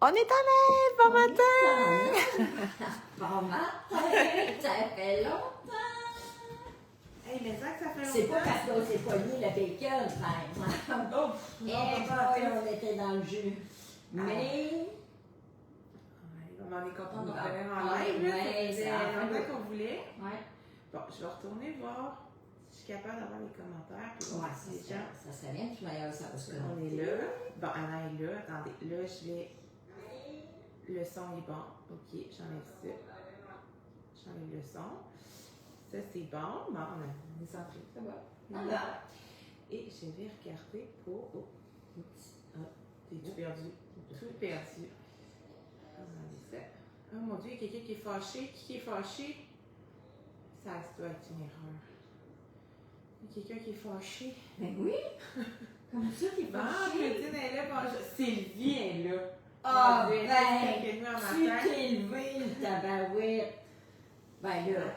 On est en live, bon matin! Bon matin! Ça fait longtemps! Hey, mais ça fait longtemps! C'est pas parce qu'on s'est pogné le bacon, par exemple. Oh! On était dans le jus. Mais... On est content de revenir en live. C'est longtemps qu'on voulait. Ouais. Bon, je vais retourner voir si je suis capable d'avoir les commentaires. Puis Ouais, ça serait bien que tu m'ailles ça parce que... On est là. Bon, Anna est là. Attendez, là, je vais... Le son est bon. OK, j'enlève ça. J'enlève le son. Ça, c'est bon. Bon, on est centré. Ça va. Voilà. Et je vais regarder pour... Oh, oups. Ah, t'es-tu perdu? Tout perdu. Regardez ça. Oh mon Dieu, il y a quelqu'un qui est fâché. Qui est fâché? Ça doit être une erreur. Il y a quelqu'un qui est fâché. Ben oui! Comme ça, t'es Bon, fâché. Claudine est là. Bonjour. Sylvie est là. Ah, ben, tu t'es levé, tabarouette. Ben là,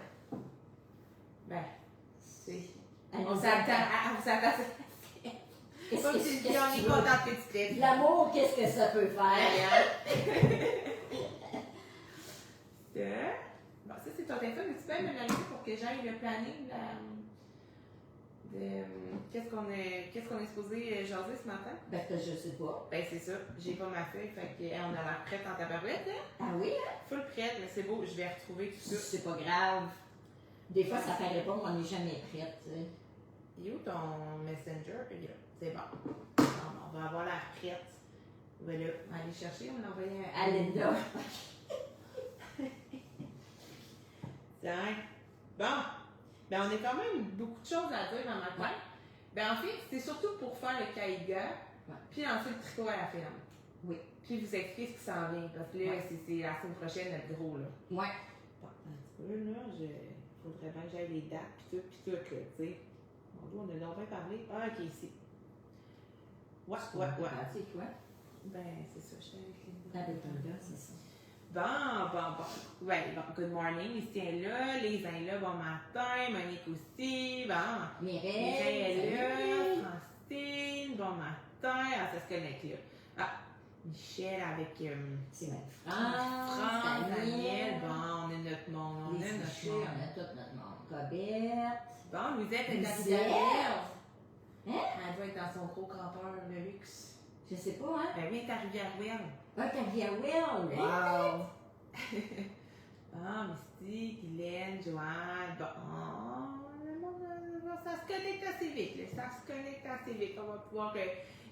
ben, c'est... elle On nous s'attend. attend. On s'attend. Qu'est-ce Comme que Sylvie, qu'est-ce on que est tu veux? content que tu te lèves. L'amour, qu'est-ce que ça peut faire? Bon, ça, c'est ton téléphone. Mais tu peux me l'allumer pour que j'aille le planning de qu'est-ce qu'on est supposé jaser ce matin? Ben que je sais pas. Ben, c'est ça. J'ai pas ma feuille. Fait qu'on a l'air prête en tabarouette, hein? Ah oui, hein? Full prête, mais c'est beau. Je vais retrouver tout ça. C'est pas grave. Des fois, ça paraît pas, mais on n'est jamais prête, tu sais. Il est où ton Messenger? Il est là. C'est bon. On va avoir l'air prête. Voilà. On va aller chercher. On va envoyer un... À Linda. Tiens. Bon. Ben, on a quand même beaucoup de choses à dire dans ma tête. Ouais. Ben, en fait, c'est surtout pour faire le caïga, puis ensuite le tricot à la ferme. Oui. Puis vous expliquer ce qui s'en vient, parce que là, c'est la semaine prochaine, notre gros, là. Ouais. Bon, un petit peu, là, faudrait bien que j'aille les dates, puis tout, là, tu sais. Mon Dieu, on a donc bien parlé. Ah, ok, ici. Ouais. C'est quoi? Ben, c'est ça, je suis avec T'as Linda. des gars, c'est ça. Bon. Ouais, bon, good morning, Lucie est là, Lisa est là, bon matin, Monique aussi, bon. Mireille est là, Francine, bon matin, ah, ça se connecte là. Ah, Michel avec C'est ma France, Daniel, bon, on a notre monde, on a les notre fichus, monde. on a tout notre monde. Cobette. Bon, Louisette est à Louisette. Rivière. Hein? Elle doit être dans son gros campeur de luxe. Je sais pas, hein? Ben oui, elle est à Rivière-Ouelle. Ah, t'as vu à Will? Wow! Ah, Misty, Guylaine, Joanne, bon, ça se connecte assez vite, là. Ça se connecte assez vite. On va pouvoir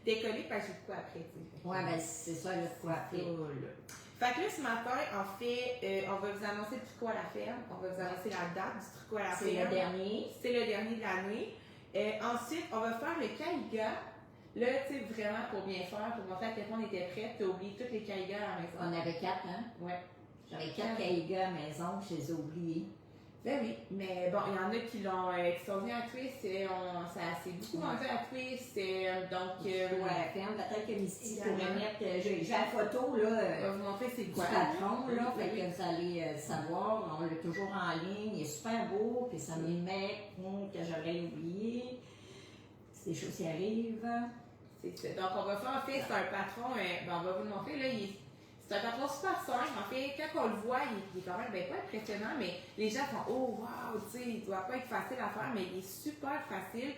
décoller parce que j'ai quoi après, tu sais. Ouais, ben c'est ça, le quoi après. Fait que là, ce matin, en fait, on va vous annoncer le tricot à la ferme. On va vous annoncer la date du tricot à la ferme. C'est le dernier. C'est le dernier de l'année. Ensuite, on va faire le caïga. Là, tu sais, vraiment, pour bien faire, pour montrer à quel point on était prêts, tu as oublié toutes les caïgas à la maison. On avait 4, hein? Ouais. J'avais 4 caïgas à la maison, je les ai oubliés. Ben oui, mais bon, il y en a qui sont venus à Twist, ça s'est beaucoup vendu à Twist, donc... Ouais, ferme, peut-être que Misty pourrait mettre... J'ai la photo, on là, va vous montrer c'est du quoi. patron, là, Oui, fait oui. que vous allez savoir. On l'a toujours en ligne, il est super beau, puis ça me met que j'aurais oublié. C'est des choses qui arrivent. C'est ça. Donc, on va faire, en fait, c'est un patron, on va vous le montrer, là, c'est un patron super simple. En fait, quand on le voit, il est quand même, ben, pas impressionnant, mais les gens font, oh, wow, tu sais, il doit pas être facile à faire, mais il est super facile.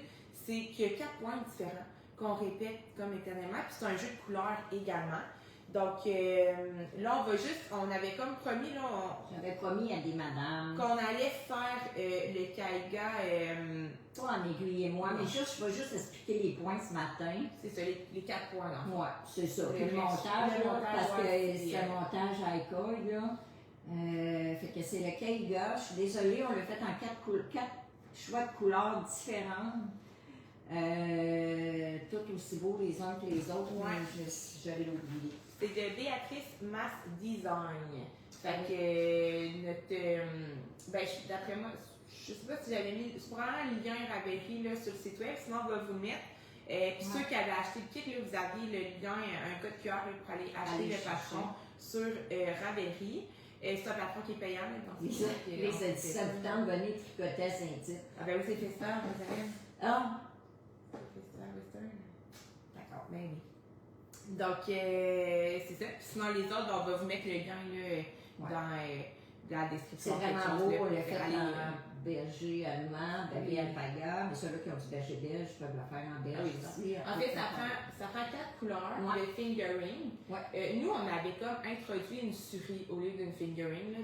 C'est qu'il y a 4 points différents qu'on répète comme éternellement, puis c'est un jeu de couleurs également. Donc, là, on avait comme promis, là, J'avais promis à des madames. qu'on allait faire le caïga, Pas en aiguille et moi, mais je vais juste expliquer les points ce matin. c'est ça, les 4 points, là. Ouais, c'est ça. Le Puis le montage, le là, montage, parce que ouais, c'est un montage à école, là. Fait que c'est le caïga. Je suis désolée, on l'a fait en 4 choix de couleurs différentes. Tout aussi beaux les uns que les autres, Ouais. mais je l'ai oublié. C'est de Béatrice Mass Design. Fait que ben, d'après moi, je sais pas si j'avais mis, c'est probablement le lien Ravelry là, sur le site web, sinon on va vous le mettre. Puis ceux qui avaient acheté le kit, là, vous aviez le lien, un code QR là, pour aller acheter le patron sur Ravelry. C'est un patron qui est payant. Donc Oui, ça vous tente de venir tricoter à Saint-Tite. Ah ben oui, c'est festin, vous savez. Ah! Festin, Western. D'accord, ben oui. Donc, c'est ça. Puis sinon, les autres, on va vous mettre le lien là, dans la description. C'est vraiment beau, le fait aller, en berger allemand, berger alpaga, mais ceux-là qui ont du berger belge peuvent le faire en belge aussi. En fait, ça prend 4 couleurs, le fingering. Nous, on avait comme introduit une souris au lieu d'une fingering là,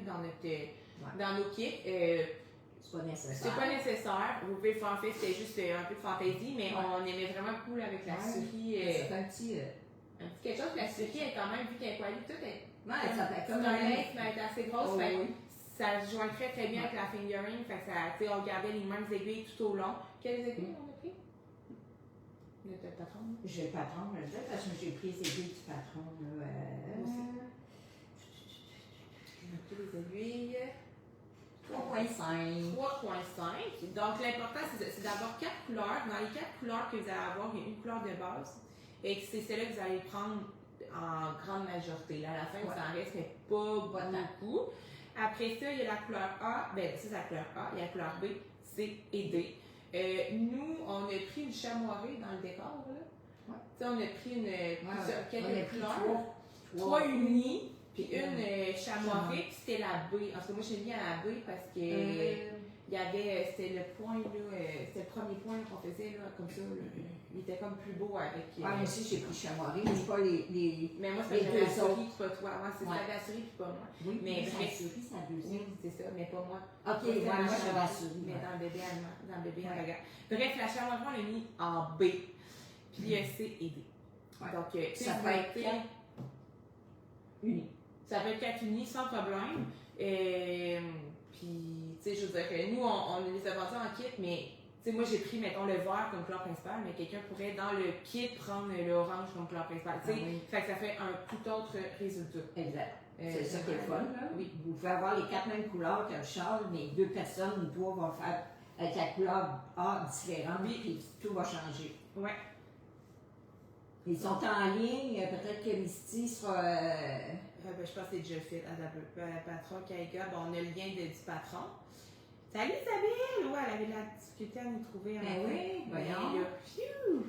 dans nos kits. C'est pas nécessaire. C'est pas nécessaire. Vous pouvez le faire, en fait, c'était juste un peu de fantaisie, mais on aimait vraiment cool avec la souris. C'est un petit quelque chose, la souris est quand même, vu qu'elle est poilue, tout est. ça fait comme un lace, mais elle est assez grosse. Fait, oui. ça se joint très très bien avec la fingering. Fait que ça, on gardait les mêmes aiguilles tout au long. Quelles aiguilles on a pris? Le patron? J'ai le patron, je le dis, parce que j'ai pris les aiguilles du patron. Là, J'ai pris les aiguilles. 3.5. 3.5. Donc l'important, c'est d'avoir 4 couleurs. Dans les 4 couleurs que vous allez avoir, il y a une couleur de base. Et c'est celle-là que vous allez prendre en grande majorité. Là, à la fin, vous en reste, mais pas beaucoup. Après ça, il y a la couleur A. Ben, ça, c'est la couleur A. Il y a la couleur B, C et D. Nous, on a pris une chamoirée dans le décor. Là. On a pris quelques couleurs. 3 unies. Puis une chamoirée, puis c'était la B. En tout cas, moi, j'ai mis à la B parce que il y avait, c'était le point, là, c'était le premier point qu'on faisait, là, comme ça. Là, il était comme plus beau avec. Moi aussi, j'ai pris chamoirée, mais c'est pas les. Mais moi, c'est la souris, pas toi. Moi, c'est la souris, puis pas moi. Oui, mais la souris, c'est la deuxième. Oui, c'est ça, mais pas moi. Ok, moi, c'est la souris. Mais dans le bébé allemand, dans le bébé allemand. Bref, la chamoirée, on l'a mis en B. Puis C et D. Donc, ça peut être 4 unis. Ça peut être 4 unis sans problème. Puis, tu sais, je veux dire que nous, on les a vendus en kit, mais, tu sais, moi, j'ai pris, mettons, le vert comme couleur principale, mais quelqu'un pourrait, dans le kit, prendre l'orange comme couleur principale. Tu sais, fait que ça fait un tout autre résultat. Exact. C'est ça qui est le fun, là. Oui. Vous pouvez avoir les 4 mêmes couleurs que le châle, mais 2 personnes ou 3 vont faire avec la couleur A différente, puis tout va changer. Ouais. Ils sont en ligne, peut-être que Misty sera. Ben, je pense que c'est déjà fait. Patron Kaiga, bon, on a le lien du patron. Salut Isabelle! Ouais, elle avait de la difficulté à nous trouver. Ben oui, voyons. Phew,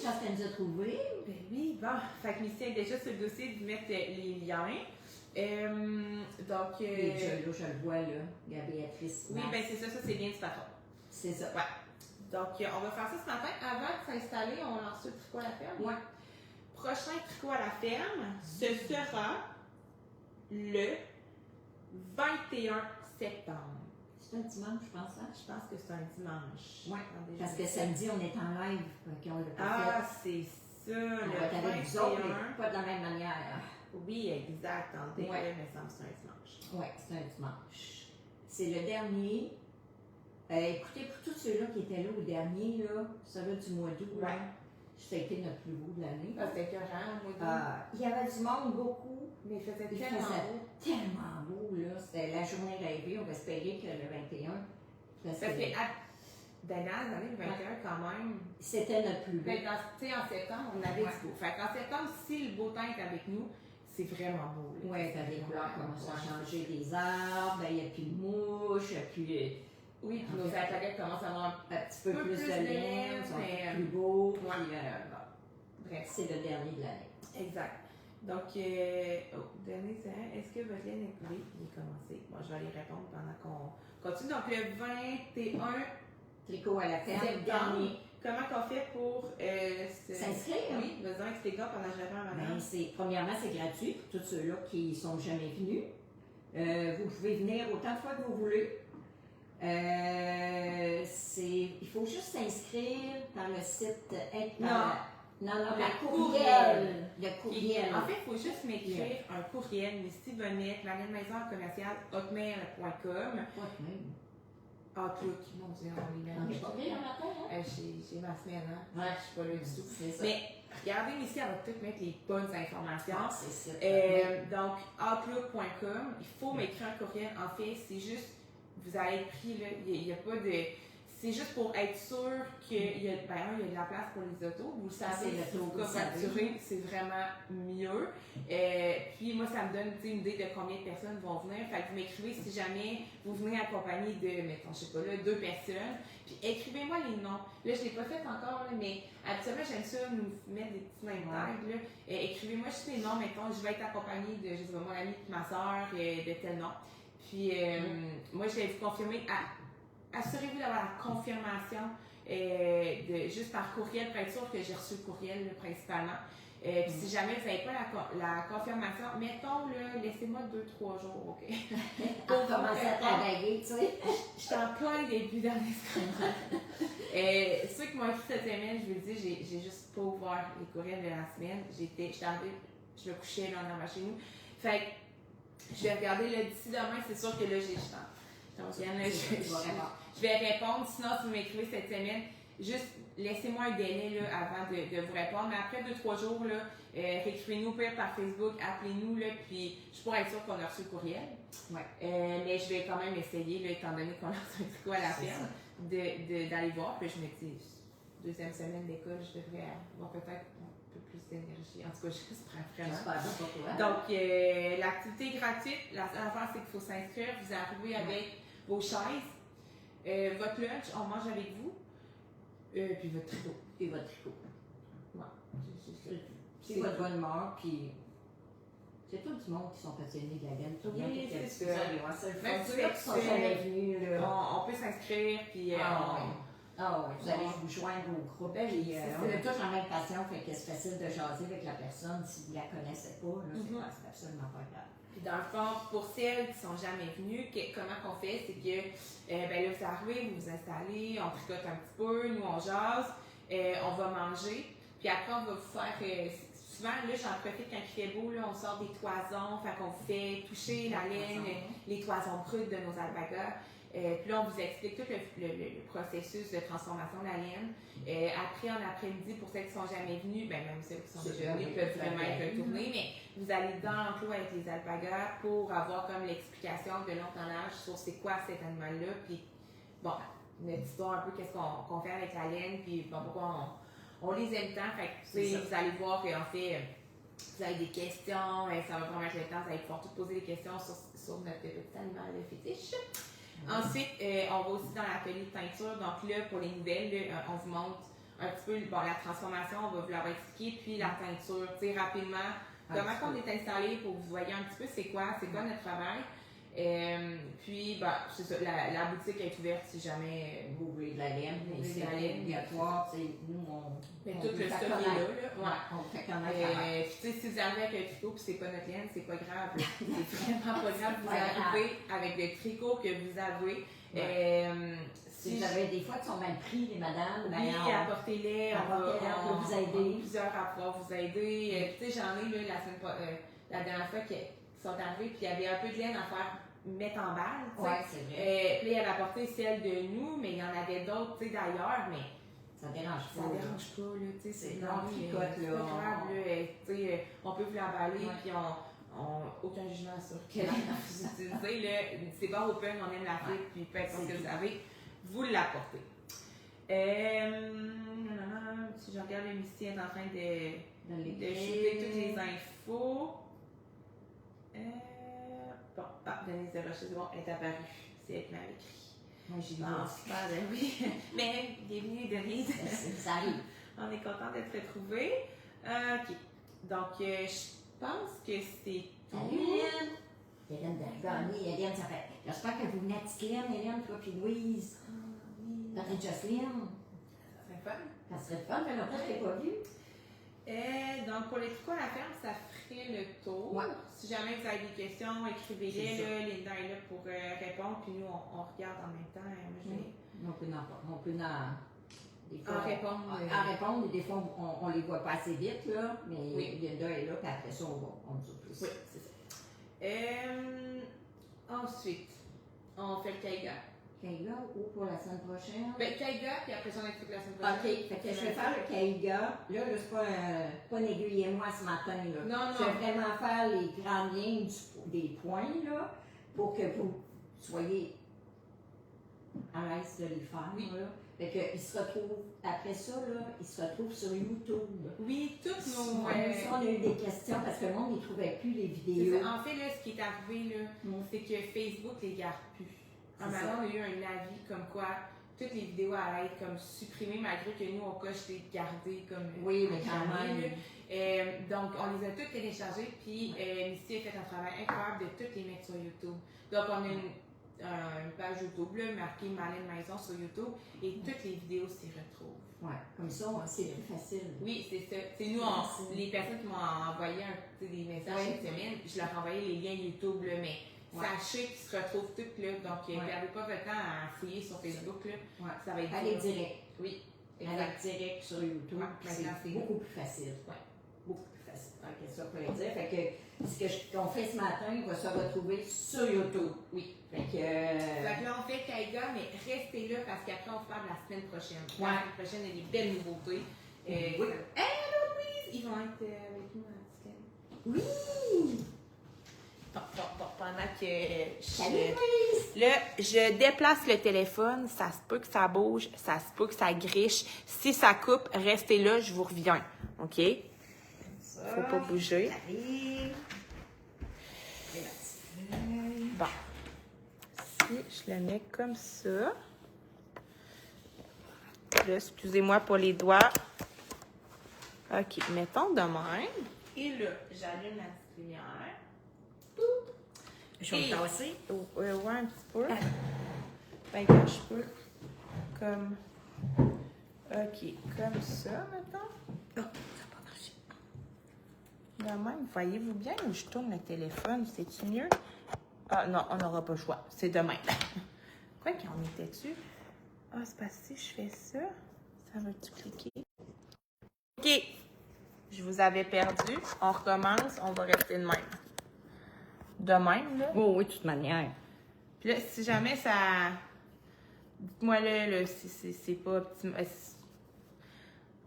chance qu'elle nous a trouvé. Ben oui, bon. Fait que Misty est déjà sur le dossier de mettre les liens. Donc. Et là, je le vois, là. Il y a Béatrice. Oui, ben c'est ça, c'est bien du patron. C'est ça. Ouais. Donc, on va faire ça ce matin. Avant de s'installer, on lance le tricot à la ferme. Ouais. Prochain tricot à la ferme, ce sera le 21 septembre. C'est un dimanche, je pense, hein? Je pense que c'est un dimanche. Oui, parce que samedi, on est en live, qu'on l'a pas fait. C'est ça, on le va être avec vous autres, mais pas de la même manière. Oui, exact. En début, mais ça me semble que c'est un dimanche. Oui, c'est un dimanche. C'est le dernier. Écoutez, pour tous ceux-là qui étaient là au dernier, là, celui du mois d'août, ça a été notre plus beau de l'année. C'était écœurant, au mois d'août. Il y avait du monde, beaucoup. Mais il faisait tellement beau, là. C'était la journée rêvée. On va espérer que le 21. Parce que, dans l'année 21, quand même. C'était notre plus beau. Tu sais, en septembre, on avait du beau. Fait qu'en septembre, si le beau temps est avec nous, c'est vraiment beau. Oui, t'as des couleurs commencent à changer, des arbres, il n'y a plus de mouches, il n'y a plus. Oui, puis nos attaquettes commencent à avoir un petit peu plus de laine, sont plus beaux. Bref, c'est le dernier de l'année. Exact. Donc, dernier, est-ce que votre laine est coulée? Il est commencé. Bon, je vais aller répondre pendant qu'on continue. Donc, le 21 tricot à la ferme, dernier. Comment qu'on fait pour s'inscrire? Oui, vas-y, explique pendant que j'avais un madame. Premièrement, c'est gratuit pour tous ceux-là qui ne sont jamais venus. Vous pouvez venir autant de fois que vous voulez. Il faut juste s'inscrire par le site. Non, le courriel. Le courriel. En fait, il faut juste m'écrire un courriel, Misty Bonnette, hotmail.com. Outlook, mon Dieu, on est pas pire un matin, hein? J'ai ma semaine, hein? Ouais. Je suis pas là du tout. C'est ça. Mais regardez, Misty, elle va tout mettre les bonnes informations. C'est ça. Donc, outlook.com, il faut m'écrire un courriel. En fait, c'est juste, vous allez être pris, là, il n'y a pas de... c'est juste pour être sûr qu'il y a, il y a de la place pour les autos. Vous le savez, C'est le taux, vous facturer, c'est vraiment mieux. Puis moi, ça me donne une idée de combien de personnes vont venir. Fait que vous m'écrivez si jamais vous venez accompagné de, mettons, je sais pas, là, 2 personnes. Puis écrivez-moi les noms. Là, je ne l'ai pas fait encore, là, mais habituellement, j'aime ça nous mettre des petits name tags. Là. Écrivez-moi juste les noms. Mettons, je vais être accompagnée de, je sais pas, mon ami et ma soeur, de tel nom. Puis moi, je vais vous confirmer. Assurez-vous d'avoir la confirmation juste par courriel pour être sûr que j'ai reçu le courriel là, principalement. Puis si jamais vous n'avez pas la confirmation, mettons, laissez-moi 2-3 jours, OK? Pour commencer à travailler, tu sais. Je suis en plein début d'année scolaire. Ceux qui m'ont écrit cette semaine, je vous le dis, j'ai juste pas ouvert les courriels de la semaine. J'étais arrivée, je me couchais là, en arrivant chez nous. Fait que je vais regarder là, d'ici demain, c'est sûr que là, j'ai le temps. Donc, je vais répondre. Sinon, si vous m'écrivez cette semaine, juste laissez-moi un délai là, avant de vous répondre. Mais après 2-3 jours, réécrivez-nous par Facebook, appelez-nous, là, puis je pourrais être sûre qu'on a reçu le courriel. Ouais. Mais je vais quand même essayer, là, étant donné qu'on a reçu un tricot à la ferme, d'aller voir. Puis je me dis, deuxième semaine d'école, je devrais avoir peut-être un peu plus d'énergie. En tout cas, juste vraiment. Donc, l'activité est gratuite. La seule affaire, c'est qu'il faut s'inscrire. Vous arrivez avec vos chaises, votre lunch, on mange avec vous, puis votre tricot. Puis votre tricot. Ouais. C'est votre bonne humeur, puis c'est tout du monde qui sont passionnés de la laine. Oui, c'est ça. Même ceux qui sont jamais venus. On peut s'inscrire, puis vous allez vous joindre au groupe. On est tous en même passion, fait que c'est facile de jaser avec la personne si vous ne la connaissez pas. C'est absolument pas grave. Puis dans le fond, pour celles qui ne sont jamais venues, comment qu'on fait, c'est que là, vous arrivez, vous vous installez, on tricote un petit peu, nous on jase, on va manger, puis après on va vous faire, souvent là j'en profite quand il fait beau, là, on sort des toisons, fait qu'on vous fait toucher la laine, les toisons brutes de nos alpagas. Puis là, on vous explique tout le processus de transformation de la laine. Après, en après-midi, pour celles qui ne sont jamais venues, même celles qui sont déjà venues peuvent vraiment être retournées, mais vous allez dans l'enclos avec les alpagas pour avoir comme l'explication de long en large sur c'est quoi cet animal-là, puis bon, notre histoire un peu, qu'est-ce qu'on fait avec la laine, puis bon, pourquoi on les aime tant. Fait que, vous allez voir qu'en fait, vous avez des questions, ça va vraiment être le temps, vous allez pouvoir tout poser des questions sur notre petit animal fétiche. Ensuite, on va aussi dans l'atelier de teinture. Donc là, pour les nouvelles, on vous montre un petit peu la transformation, on va vous l'avoir expliqué, puis la teinture, rapidement, comment on est installé pour que vous voyez un petit peu c'est quoi notre travail. Puis, c'est ça, la boutique est ouverte si jamais vous voulez de la laine, mais c'est obligatoire, nous, tout le stock est là. On fait connaître. Puis, si vous arrivez avec un tricot puis c'est pas notre laine, c'est pas grave. C'est vraiment pas grave. Vous arrivez avec le tricot que vous avez. Si vous avez des fois qui sont mal pris, les madames, oui, apportez-les. On peut vous aider. Plusieurs à pouvoir vous aider. J'en ai la dernière fois qui sont arrivés, puis il y avait un peu de laine à faire mettre en balle. Oui, c'est vrai. Puis il avait apporté celle de nous, mais il y en avait d'autres d'ailleurs, mais ça dérange pas. Ça dérange pas, là, tu sais, c'est non tricote, là. On peut vous l'emballer, puis aucun jugement sur quelle vous utilisez, là. C'est pas open, on aime la fibre, puis peu importe ce que vous avez, vous l'apportez. Si je regarde le Misty est en train de shooter toutes les infos. Denise Desrochers, c'est bon, elle est apparue. C'est elle qui m'avait écrit. Moi, j'ai vu. Super, oui. Mais, bienvenue, Denise. Ça arrive. On est content de te retrouver. OK. Donc, je pense que c'est tout. Hélène! Hélène Gagné, Hélène, ça fait. J'espère que vous venez à Ticlène, Hélène, toi, puis Louise. Oui. Patrick Jocelyne. Ça serait fun. Ça serait fun, mais longtemps, je ne l'ai pas vu. Donc, pour les tricots à la ferme, ça ferait le tour. Ouais. Si jamais vous avez des questions, écrivez-les. Là, Linda est là pour répondre, puis nous, on regarde en même temps. On peut des fois, en répondre, et des fois, on les voit pas assez vite, là, mais Linda est là, puis après ça, on dit plus. Oui, c'est ça. Ensuite, on fait le Kaiga. Kaiga ou pour la semaine prochaine? Kaiga, puis après ça, on explique la semaine prochaine. OK, fait que je vais faire le Kaiga. Là, c'est pas un aiguille-moi ce matin, là. Non. Je vais vraiment faire les grandes lignes des points, là, pour que vous soyez à l'aise de les faire. Oui. Là. Fait que, ils se retrouvent, après ça, là, ils se retrouvent sur YouTube. Oui, toutes nos... Ça, on a eu des questions parce que le monde ne trouvait plus les c'est vidéos. ça. En fait, là, ce qui est arrivé, là, c'est que Facebook les garde plus. Maintenant, on a eu un avis comme quoi toutes les vidéos allaient être comme supprimées, malgré que nous, on coche les garder comme... Oui, mais quand même. Donc, on les a toutes téléchargées, puis Misty a fait un travail incroyable de toutes les mettre sur YouTube. Donc, on a une page YouTube, là, marquée Marlène Maison sur YouTube, et toutes les vidéos s'y retrouvent. Oui, comme ça, c'est plus facile. Oui, c'est ça. C'est nous, les personnes qui m'ont envoyé des messages cette semaine, je leur ai envoyé les liens YouTube, là, mais sachez qu'ils se retrouvent toutes là. Donc, perdez pas votre temps à fouiller sur Facebook, là. Ça va être allez direct. Oui. Allez direct sur YouTube. C'est beaucoup plus facile. Beaucoup plus facile. Ok, ça pour le dire. Fait que ce qu'on fait ce matin, il va se retrouver sur YouTube. Oui. Fait que là, on fait Kaiga, mais restez là parce qu'après, on parle la semaine prochaine. La semaine prochaine, il y a des belles nouveautés. Oui. Hello, Louise! Ils vont être avec nous à Ticane. Oui! Pendant que je déplace le téléphone, ça se peut que ça bouge, ça se peut que ça griche. Si ça coupe, restez là, je vous reviens. OK? Faut pas bouger. Bon. Si je le mets comme ça. Là, excusez-moi pour les doigts. OK, mettons de même. Et là, j'allume la petite lumière. Je vais me tasser. Ouais, un petit peu. Ben, quand je peux. Comme. OK, comme ça, maintenant. Oh, ça n'a pas marché. De même, voyez-vous bien où je tourne le téléphone? C'est-tu mieux? Ah non, on n'aura pas le choix. C'est de même. Quoi qu'on était dessus? Ah, c'est parce que si je fais ça, ça va-tu cliquer? OK. Je vous avais perdu. On recommence. On va rester de même. De même, là. Oh, oui, de toute manière. Puis là, si jamais ça... Dites-moi là, si c'est pas optimal.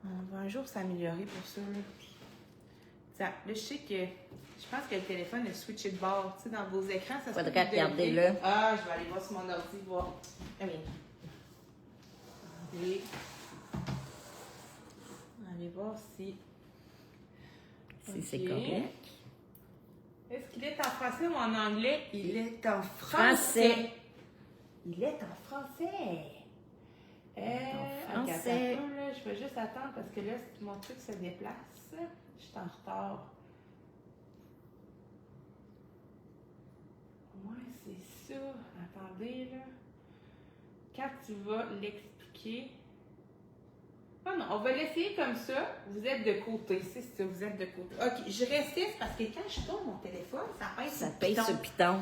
On va un jour s'améliorer pour ça, là. Là, je sais que... Je pense que le téléphone a switché de bord. Tu sais, dans vos écrans, ça se peut... Faudrait regarder là. Ah, je vais aller voir sur mon ordi, voir. Ah oui. Allez voir si... Si c'est correct. Est-ce qu'il est en français ou en anglais? Il est en français. Il est en français. En français. Attends un peu, là, je vais juste attendre parce que là, mon truc se déplace. Je suis en retard. Ouais, c'est ça. Attendez, là. Quand tu vas l'expliquer... Ah non, on va l'essayer comme ça. Vous êtes de côté, c'est ça, vous êtes de côté. OK, je résiste parce que quand je tourne mon téléphone, ça pèse Ça sur pèse sur le piton.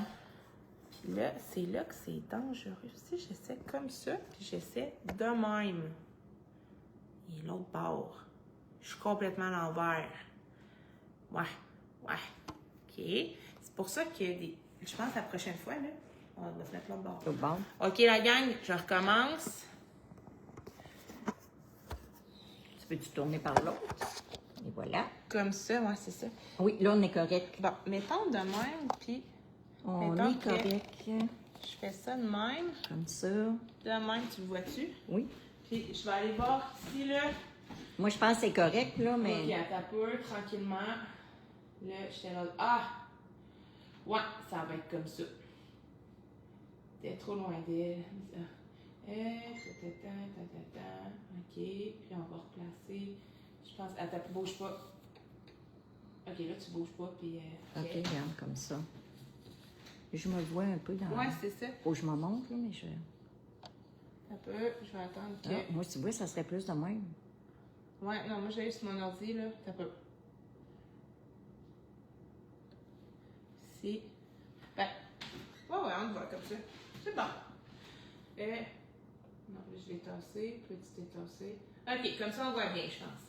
Puis là, c'est là que c'est dangereux. Si j'essaie comme ça, puis j'essaie de même. Et l'autre bord. Je suis complètement à l'envers. Ouais. OK. C'est pour ça que je pense la prochaine fois, là, on va se mettre l'autre bord. L'autre bord. OK, la gang, je recommence. Peux-tu tourner par l'autre? Et voilà. Comme ça, ouais, c'est ça. Oui, là, on est correct. Bon, mettons de même, puis... On mettons est correct. Je fais ça de même. Comme ça. De même, tu le vois-tu? Oui. Puis je vais aller voir ici, là. Moi, je pense que c'est correct, là, mais... OK, attends un peu, tranquillement. Là, j'étais là... Ah! Ouais, ça va être comme ça. T'es trop loin d'elle. OK, puis on va replacer. Je pense... Attends, bouge pas. OK, là, tu bouges pas, puis... OK, regarde, comme ça. Je me vois un peu dans... Ouais, c'est ça. Faut que je me montre, là, mais je... Un peu, je vais attendre que... Ah, moi, tu vois, ça serait plus de même. Ouais, non, moi, j'ai eu sur mon ordi, là. T'as peu. Si. Ben, ouais, on le voit comme ça. C'est bon. Non, là, je l'ai tassé. Petit étassé. OK, comme ça, on voit bien, je pense.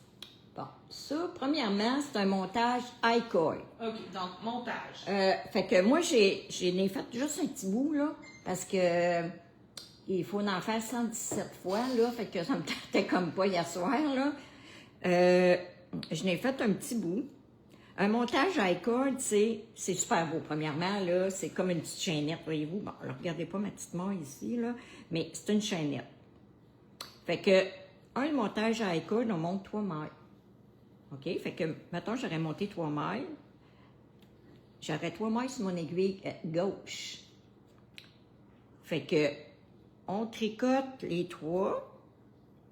Bon, ça, premièrement, c'est un montage iCoy. OK, donc, montage. Fait que moi, j'ai fait juste un petit bout, là, parce que il faut en faire 117 fois, là, fait que ça me tentait comme pas hier soir, là. Je n'ai fait un petit bout. Un montage à corde, c'est super beau. Premièrement, là, c'est comme une petite chaînette, voyez-vous. Bon, alors, regardez pas ma petite main ici, là, mais c'est une chaînette. Fait que, un montage à corde, on monte 3 mailles. OK? Fait que, mettons, j'aurais monté 3 mailles. J'aurais 3 mailles sur mon aiguille gauche. Fait que, on tricote les 3.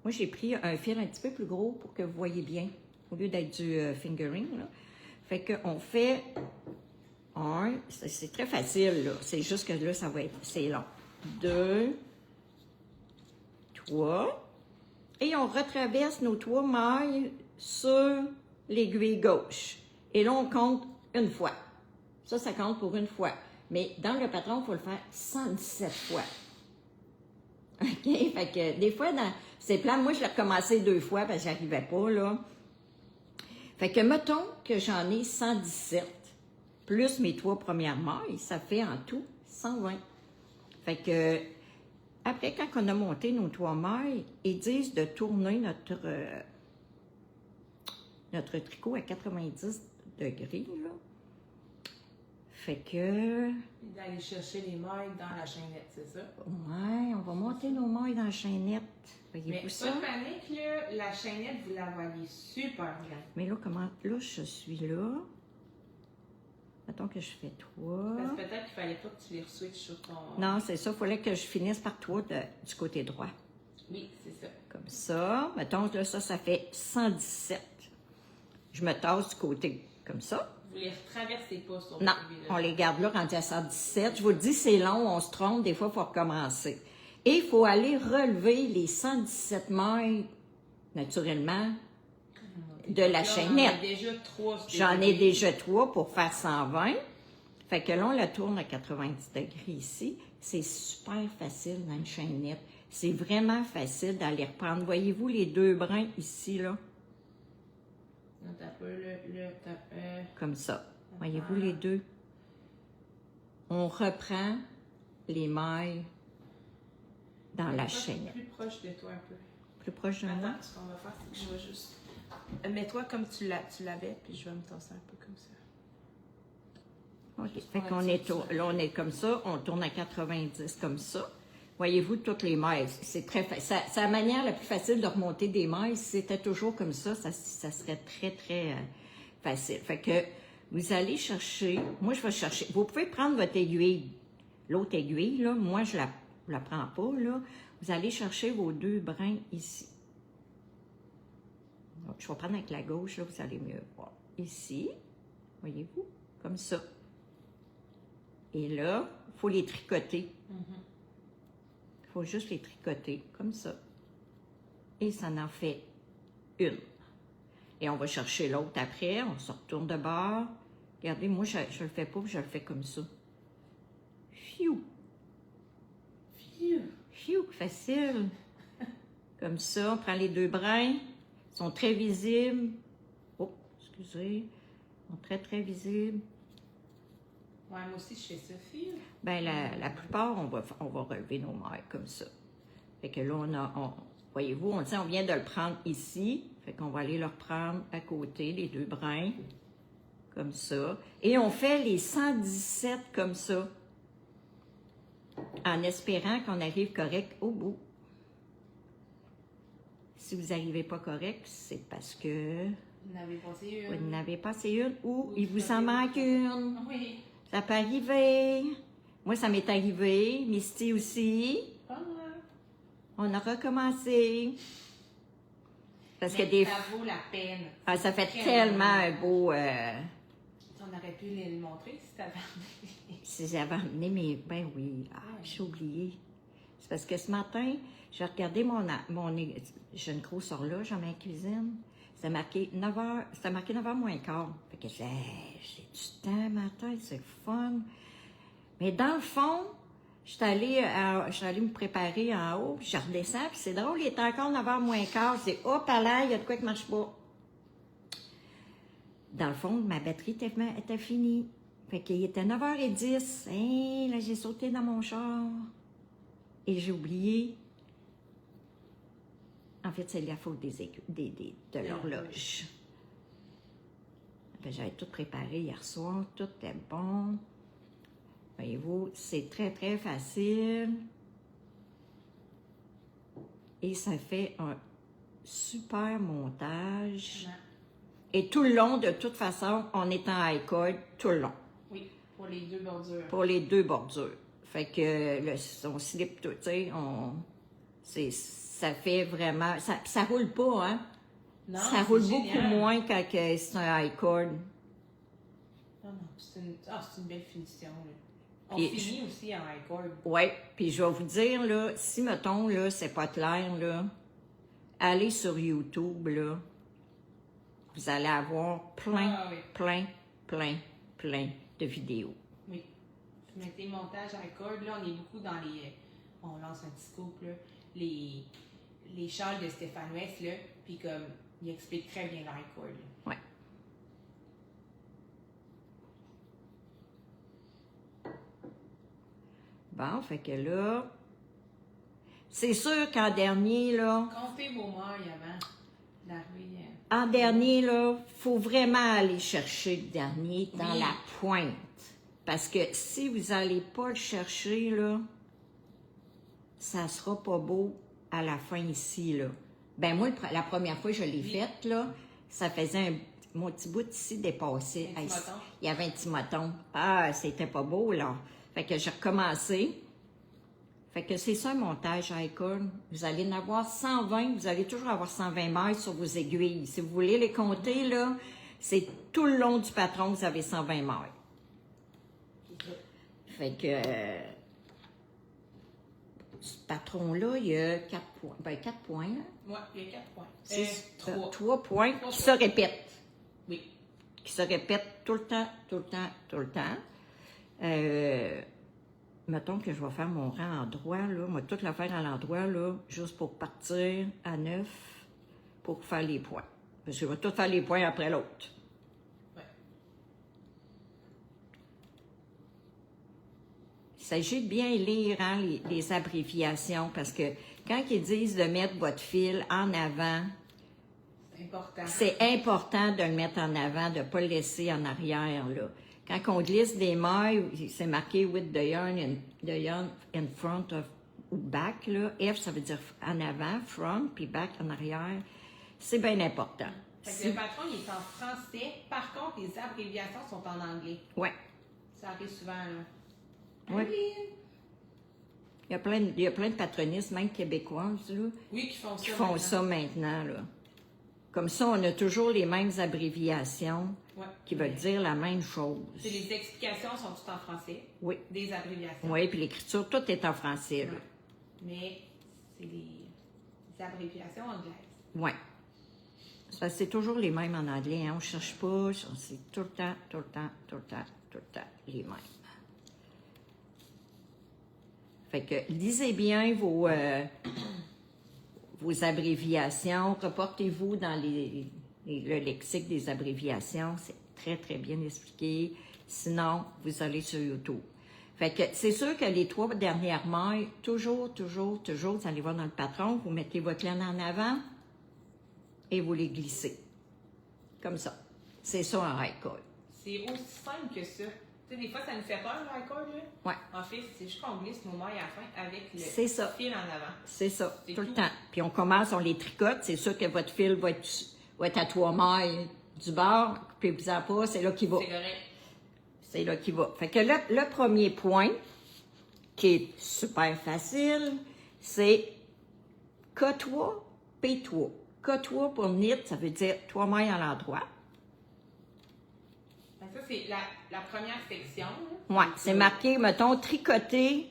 Moi, j'ai pris un fil un petit peu plus gros pour que vous voyez bien, au lieu d'être du fingering, là. Fait qu'on fait un, c'est très facile, là. C'est juste que là, ça va être, c'est long. 2, 3. Et on retraverse nos 3 mailles sur l'aiguille gauche. Et là, on compte une fois. Ça compte pour une fois. Mais dans le patron, il faut le faire 117 fois. OK? Fait que des fois, dans ces plans, moi, je l'ai recommencé 2 fois parce que j'arrivais pas, là. Fait que, mettons que j'en ai 117, plus mes 3 premières mailles, ça fait en tout 120. Fait que, après, quand on a monté nos 3 mailles, ils disent de tourner notre tricot à 90 degrés, là. Fait que... D'aller chercher les mailles dans la chaînette, c'est ça? Ouais, on va monter nos mailles dans la chaînette. Voyez-vous Mais ça? pas de panique, là, la chaînette, vous la voyez super bien. Mais là, comment... Là, je suis là. Mettons que je fais 3. Parce que peut-être qu'il fallait pas que tu les switches sur ton... Non, c'est ça. Il fallait que je finisse par 3 du côté droit. Oui, c'est ça. Comme ça. Mettons, là, ça fait 117. Je me tasse du côté comme ça. Vous les retraversez pas sur Non, celui-là. on les garde là rendu à 117. Je vous le dis, c'est long, on se trompe. Des fois, il faut recommencer. Et il faut aller relever les 117 mailles, naturellement, de la chaînette. J'en ai déjà 3. J'en ai déjà 3 pour faire 120. Fait que là, on la tourne à 90 degrés ici. C'est super facile dans une chaînette. C'est vraiment facile d'aller reprendre. Voyez-vous les 2 brins ici, là? Comme ça. Voyez-vous les 2? On reprend les mailles dans la chaînette. Plus proche de toi un peu. Plus proche de moi? Attends, ce qu'on va faire, c'est que je vais juste... Mets-toi comme tu l'avais, puis je vais me tasser un peu comme ça. OK. Fait qu'on est là, on est comme ça, on tourne à 90 comme ça. Voyez-vous, toutes les mailles, c'est très facile. C'est la manière la plus facile de remonter des mailles. Si c'était toujours comme ça serait très, très facile. Fait que vous allez chercher, moi je vais chercher, vous pouvez prendre votre aiguille, l'autre aiguille, là, moi je la prends pas, là. Vous allez chercher vos 2 brins ici. Donc, je vais prendre avec la gauche, là, vous allez mieux voir. Ici, voyez-vous, comme ça. Et là, il faut les tricoter. Il faut juste les tricoter, comme ça. Et ça en fait une. Et on va chercher l'autre après, on se retourne de bord. Regardez, moi, je le fais pas, je le fais comme ça. Pfiou! Pfiou! Pfiou, facile! Comme ça, on prend les 2 brins. Ils sont très visibles. Oh, excusez. Ils sont très, très visibles. Ouais, moi aussi, je fais ça, fille. Ben la plupart, on va relever nos mailles comme ça. Fait que là, voyez-vous, on vient de le prendre ici. Fait qu'on va aller le reprendre à côté, les 2 brins. Comme ça. Et on fait les 117 comme ça. En espérant qu'on arrive correct au bout. Si vous n'arrivez pas correct, c'est parce que Vous n'avez passé une. vous n'avez pas assez une ou il vous en manque une. Oui. Ça peut arriver. Moi, ça m'est arrivé. Misty aussi. Pas mal. On a recommencé. Parce que Mais ça vaut la peine. Ah, ça fait tellement un beau... On aurait pu les montrer si t'avais amené. Si j'avais amené mes... Ben oui. Ah, j'ai oublié. C'est parce que ce matin, j'ai regardé j'ai une grosse horloge dans ma cuisine. C'était marqué 9h, c'était marqué 9h moins quart. Fait que j'ai du temps matin, c'est le fun. Mais dans le fond, je suis allée me préparer en haut, puis je redescends, puis c'est drôle, il était encore 9h moins quart. C'est hop, à l'air, il y a de quoi qui marche pas. Dans le fond, ma batterie était finie. Fait qu'il était 9h10. Hey, là, j'ai sauté dans mon char. Et j'ai oublié. En fait, c'est la faute de l'horloge. Ben, j'avais tout préparé hier soir, tout est bon. Voyez-vous, c'est très, très facile. Et ça fait un super montage. Ouais. Et tout le long, de toute façon, on est en high cord tout le long. Oui, pour les deux bordures. Pour les deux bordures. Fait que on slip tout, tu sais, ça fait vraiment... Ça roule pas, hein? Non, ça roule c'est beaucoup génial. moins quand c'est un high cord. Non, c'est une belle finition. Là. On Puis, finit aussi en high cord. Oui, puis je vais vous dire, là, si, mettons, là, c'est pas clair, là, allez sur YouTube, là, vous allez avoir plein, Ah, oui. plein de vidéos. Oui. Vous mettez montage high cord. Là, on est beaucoup dans les... on lance un petit scoop, là. Les châles de Stéphane West, là. Puis comme, il explique très bien le high cord. Là. Ouais. Bon, fait que là, c'est sûr qu'en dernier, là, Comptez vos mailles avant d'arriver. en dernier, là, faut vraiment aller chercher le dernier dans Oui. la pointe. Parce que si vous n'allez pas le chercher, là, ça sera pas beau à la fin ici, là. Ben moi, la première fois que je l'ai faite, là, ça faisait mon petit bout ici dépassé. Un petit moton. Il y avait un petit moton. Ah, c'était pas beau, là. Fait que j'ai recommencé. Fait que c'est ça un montage high cord. Vous allez en avoir 120, vous allez toujours avoir 120 mailles sur vos aiguilles. Si vous voulez les compter, là, c'est tout le long du patron, vous avez 120 mailles. Fait que ce patron-là, il y a 4 points. Ben, 4 points, là. Oui, il y a 4 points. 3. 3 points qui se répètent. Oui. Qui se répètent tout le temps. Mettons que je vais faire mon rang en droit, là. Moi, tout le faire à l'endroit, là, juste pour partir à 9 pour faire les points. Parce que je vais tout faire les points après l'autre. Ouais. Il s'agit de bien lire hein, les abréviations parce que quand ils disent de mettre votre fil en avant, C'est important. c'est important de le mettre en avant, de ne pas le laisser en arrière, là. Quand on glisse des mailles, c'est marqué with the yarn in front of ou back, là. F, ça veut dire en avant, front, puis back en arrière. C'est bien important. Fait que le patron, il est en français. Par contre, les abréviations sont en anglais. Ouais. Ça arrive souvent, là. Ouais. Aline. Il y a plein de patronistes, même québécoises, là, Oui, qui font ça. qui font maintenant. ça maintenant, là. Comme ça, on a toujours les mêmes abréviations Ouais. qui veulent dire la même chose. C'est les explications sont toutes en français. Oui. Des abréviations. Oui, puis l'écriture, tout est en français, là. Ouais. Mais c'est les abréviations anglaises. Oui. C'est toujours les mêmes en anglais, hein. On ne cherche pas, c'est tout le temps les mêmes. Fait que lisez bien vos abréviations, reportez-vous dans le lexique des abréviations, c'est très bien expliqué. Sinon, vous allez sur YouTube. Fait que c'est sûr que les 3 dernières mailles, toujours, vous allez voir dans le patron, vous mettez votre laine en avant et vous les glissez. Comme ça. C'est ça un high cord. C'est aussi simple que ça. Tu sais, des fois, ça nous fait peur, le high cord, là. Ouais. En fait, c'est juste qu'on glisse nos mailles à la fin avec le C'est ça. fil en avant. C'est ça, C'est tout le tout. temps. Puis on commence, on les tricote. C'est sûr que votre fil va être à 3 mailles du bord. Puis vous en pas, c'est là qu'il va. C'est correct. C'est là qu'il va. Fait que le premier point, qui est super facile, c'est K3, P3. K3 pour knit, ça veut dire 3 mailles à l'endroit. Ça, c'est la première section. là. Ouais, c'est marqué, mettons, tricoter.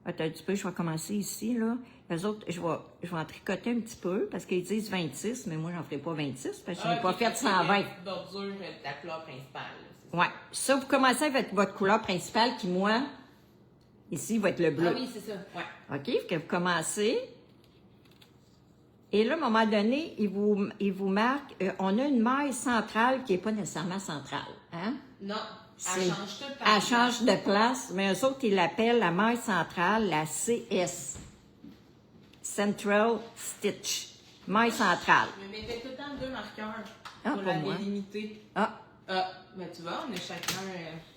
Attends un petit peu, je vais commencer ici, là. Eux autres, je vais en tricoter un petit peu, parce qu'ils disent 26, mais moi, j'en ferai pas 26, parce que je n'ai pas fait 120. Bordure de ta couleur principale. là, c'est ça. Ouais. Ça, vous commencez avec votre couleur principale, qui, moi, ici, va être le bleu. Ah oui, c'est ça. Ouais. OK? Fait que vous commencez. Et là, à un moment donné, il vous marque, on a une maille centrale qui n'est pas nécessairement centrale. Hein? Non, C'est- elle change tout le temps. Elle change de place, mais eux autres, ils l'appellent la maille centrale, la CS. Central Stitch. Maille centrale. Je me mettais tout le temps 2 marqueurs. Ah, pour pour la moi. délimiter. Ah, Ben tu vois, on est chacun...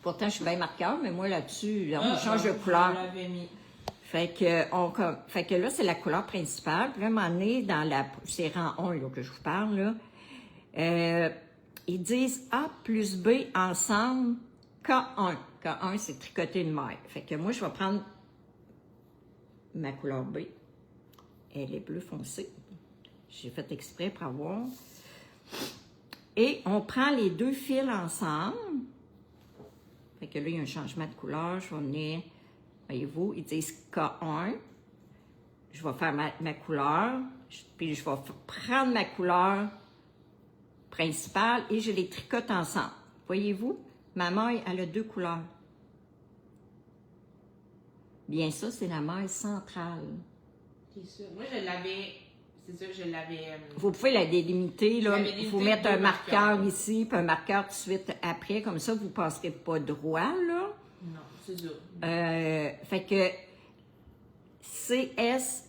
pourtant, je suis bien marqueur, mais moi, là-dessus, on change de Je couleur. l'avais mis. Fait que là, c'est la couleur principale. Puis là, à un moment donné, dans c'est rang 1 là, que je vous parle, là, ils disent A plus B ensemble, K1. K1, c'est tricoter une maille. Fait que moi, je vais prendre ma couleur B. Elle est bleu foncé. J'ai fait exprès pour avoir. Et on prend les deux fils ensemble. Fait que là, il y a un changement de couleur. Je vais venir, voyez-vous, ils disent K1. Je vais faire ma couleur. Puis je vais prendre ma couleur principale et je les tricote ensemble. Voyez-vous, ma maille, elle a deux couleurs. Bien ça, c'est la maille centrale. C'est sûr. Moi, je l'avais... C'est sûr, je l'avais... Vous pouvez la délimiter, là. Il faut mettre un marqueur ici, puis un marqueur tout de suite après. Comme ça, vous ne passerez pas droit, là. Non, c'est sûr. Fait que CS,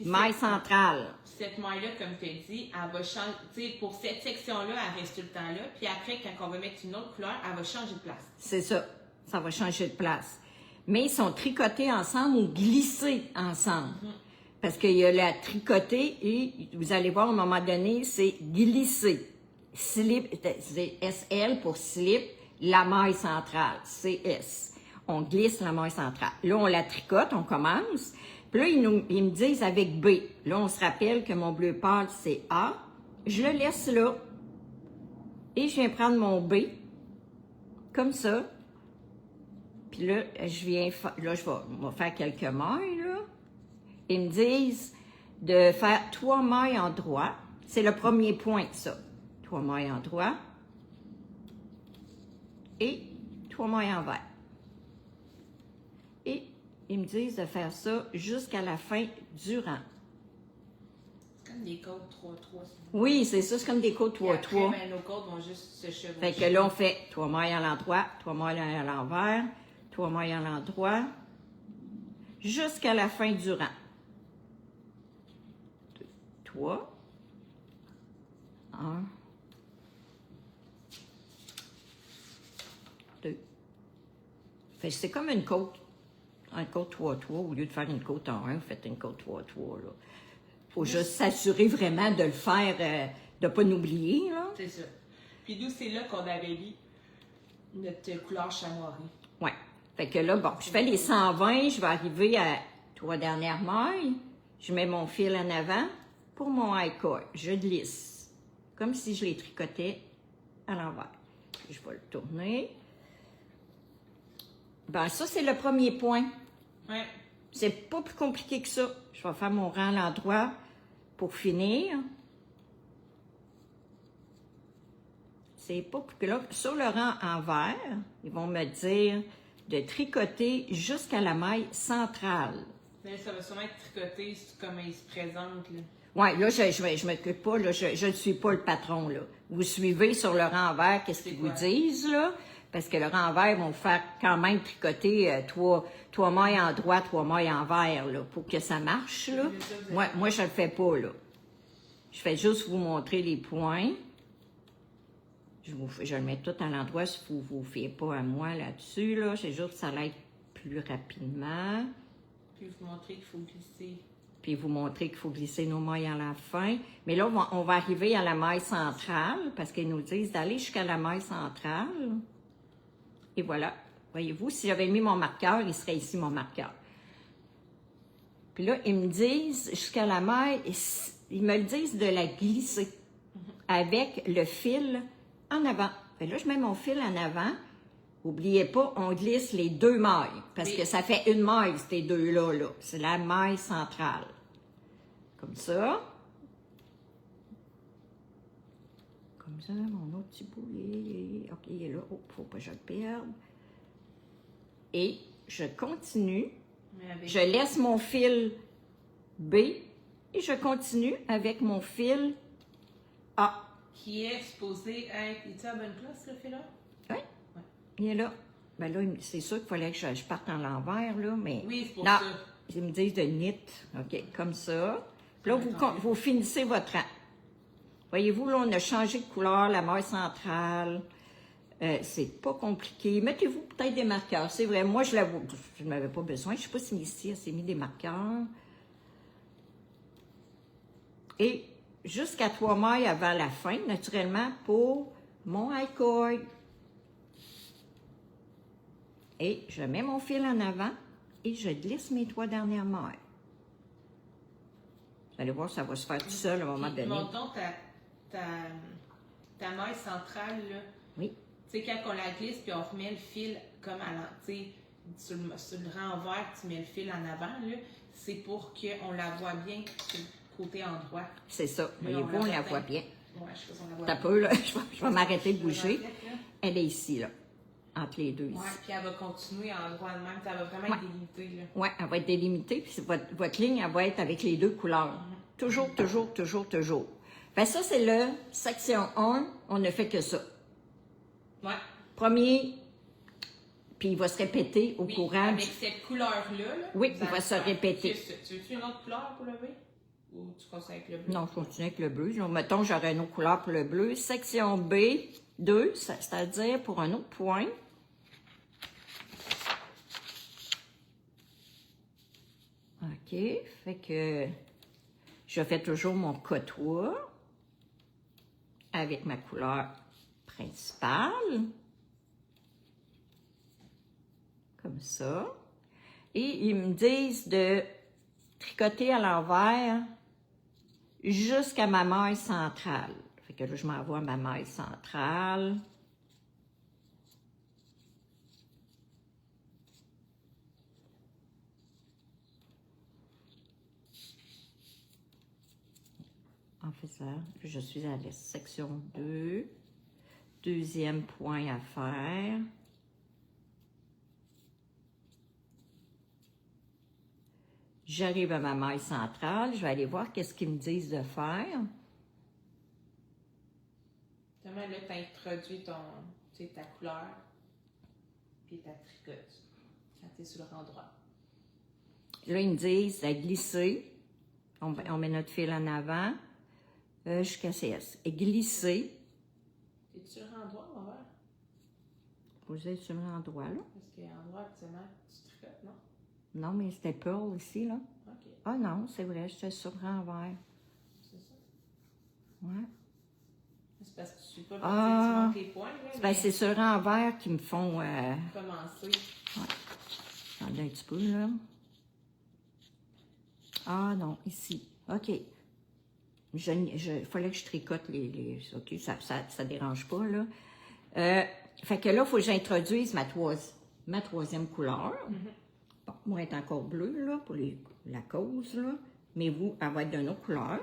maille centrale. Cette maille-là, comme tu as dit, elle va changer. Tu sais, pour cette section-là, elle reste tout le temps là. Puis après, quand on va mettre une autre couleur, elle va changer de place. C'est ça. Ça va changer de place. Mais ils sont tricotés ensemble ou glissés ensemble. Parce qu'il y a la tricotée et vous allez voir, à un moment donné, c'est glisser. Slip, c'est SL pour slip, la maille centrale, CS. On glisse la maille centrale. Là, on la tricote, on commence. Puis là, ils me disent avec B. Là, on se rappelle que mon bleu pâle, c'est A. Je le laisse là. Et je viens prendre mon B. Comme ça. Puis là, je vais faire quelques mailles, là. Ils me disent de faire 3 mailles en droit. C'est le premier point, ça. 3 mailles en droit. Et 3 mailles en vert. Et ils me disent de faire ça jusqu'à la fin du rang. C'est comme des côtes 3-3. Oui, c'est ça, c'est comme des côtes 3-3. Après, ben, nos côtes vont juste se chevaucher. Fait que là, on fait 3 mailles à l'endroit, 3 mailles à l'envers, 3 mailles à l'endroit, jusqu'à la fin du rang. 3, 1, 2. Fait que c'est comme une côte 3-3. Au lieu de faire une côte en 1, vous faites une côte 3-3. Il faut juste s'assurer vraiment de le faire, de ne pas l'oublier. C'est ça. Puis nous, c'est là qu'on avait mis notre couleur chamoirée. Oui. Fait que là, bon, je fais les 120, je vais arriver à 3 dernières mailles. Je mets mon fil en avant. Pour mon high cord, je glisse, comme si je les tricotais à l'envers. Je vais le tourner. Ben, ça, c'est le premier point. Ouais. C'est pas plus compliqué que ça. Je vais faire mon rang à l'endroit pour finir. C'est pas plus que là. Sur le rang en vert, ils vont me dire de tricoter jusqu'à la maille centrale. Mais ça va sûrement être tricoté comme il se présente, là. Oui, là, je m'occupe pas, là, je ne suis pas le patron, là. Vous suivez sur le rang vert, qu'est-ce qu'ils vous disent, là? Parce que le rang vert, ils vont faire quand même tricoter 3 mailles en droit, 3 mailles en vert, là, pour que ça marche, là. Moi, je le fais pas, là. Je fais juste vous montrer les points. Je le mets tout à l'endroit, si vous ne vous fiez pas à moi là-dessus, là. C'est juste que ça l'aide plus rapidement. Puis vous montrer qu'il faut glisser. Puis vous montrer qu'il faut glisser nos mailles à la fin. Mais là, on va arriver à la maille centrale, parce qu'ils nous disent d'aller jusqu'à la maille centrale. Et voilà. Voyez-vous, si j'avais mis mon marqueur, il serait ici mon marqueur. Puis là, ils me disent jusqu'à la maille, ils me le disent de la glisser avec le fil en avant. Fait là, je mets mon fil en avant. N'oubliez pas, on glisse les 2 mailles, parce que ça fait une maille, ces deux-là. Là. C'est la maille centrale. Comme ça. Comme ça, mon autre petit bout, OK, il est là. Oh, faut pas que je le perde. Et je continue. Je laisse mon fil B et je continue avec mon fil A. Qui est supposé être... Es-tu à la bonne place, le fil-là? Oui. Il est là. Ben là, c'est sûr qu'il fallait que je parte en l'envers, là, mais... Oui, c'est pour non, ça. Ils me disent de knit. OK, comme ça. Puis là, vous finissez votre rang. Voyez-vous, là, on a changé de couleur, la maille centrale. C'est pas compliqué. Mettez-vous peut-être des marqueurs. C'est vrai, moi, je n'avais pas besoin. Je ne sais pas si ici, elle s'est mis des marqueurs. Et jusqu'à 3 mailles avant la fin, naturellement, pour mon high cord. Et je mets mon fil en avant et je glisse mes 3 dernières mailles. Vous allez voir, ça va se faire tout seul à un moment donné. Montons ta maille centrale, là. Oui. Tu sais, quand on la glisse, puis on remet le fil comme à l'entrée, sur le renvers, tu mets le fil en avant, là, c'est pour qu'on la voit bien sur le côté endroit. C'est ça. Voyez-vous, on la voit bien. Ouais, je sais pas si on la voit T'as bien. peu, là. Je vais m'arrêter de bouger. Elle est ici, là. Entre les deux, ici. Ouais, puis elle va continuer en droit de même. Ça va vraiment être délimitée, là. Oui, elle va être délimitée, puis votre ligne, elle va être avec les 2 couleurs. Toujours, toujours, toujours, toujours. Ben ça, c'est le section 1. On ne fait que ça. Ouais. Premier, puis il va se répéter au courant. Avec cette couleur-là, là, oui, il va se répéter. Tu veux-tu une autre couleur pour le bleu? Ou tu continues avec le bleu? Non, je continue avec le bleu. Donc, mettons, j'aurai une autre couleur pour le bleu. Section B, 2, c'est-à-dire pour un autre point. OK, fait que je fais toujours mon cotois avec ma couleur principale, comme ça. Et ils me disent de tricoter à l'envers jusqu'à ma maille centrale. Fait que là, je m'envoie ma maille centrale. En faisant, je suis à la section 2. Deuxième point à faire. J'arrive à ma maille centrale. Je vais aller voir qu'est-ce qu'ils me disent de faire. Justement, là, tu introduis ta couleur, puis ta tricote, quand tu es sur le endroit. Là, ils me disent de glisser. On met notre fil en avant. Jusqu'à CS. Et glisser. Es-tu sur l'endroit ou envers? Vous êtes sur l'endroit, là? Parce qu'endroit, actuellement, tu tricotes, non? Non, mais c'était Pearl ici, là. OK. Ah non, c'est vrai, j'étais sur l'envers. C'est ça. Ouais. C'est parce que tu suis pas Ah, tes points, là. Ben, c'est sur l'envers qui me font... Commencer. Ouais. Attendez un petit peu, là. Ah non, ici. OK. Il fallait que je tricote les OK, ça dérange pas, là. Fait que là, il faut que j'introduise ma troisième couleur. Bon, moi, elle est encore bleue, là, pour la cause, là. Mais vous, elle va être d'une autre couleur.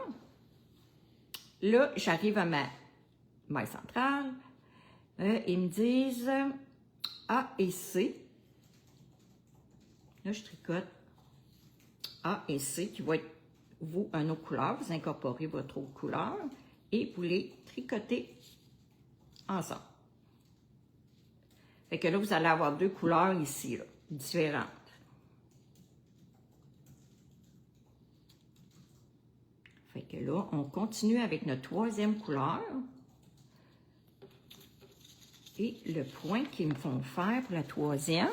Là, j'arrive à ma maille centrale. Ils me disent A et C. Là, je tricote A et C, qui va être, vous, une autre couleur. Vous incorporez votre autre couleur et vous les tricotez ensemble. Fait que là, vous allez avoir 2 couleurs ici, là, différentes. Fait que là, on continue avec notre troisième couleur. Et le point qu'ils me font faire pour la troisième,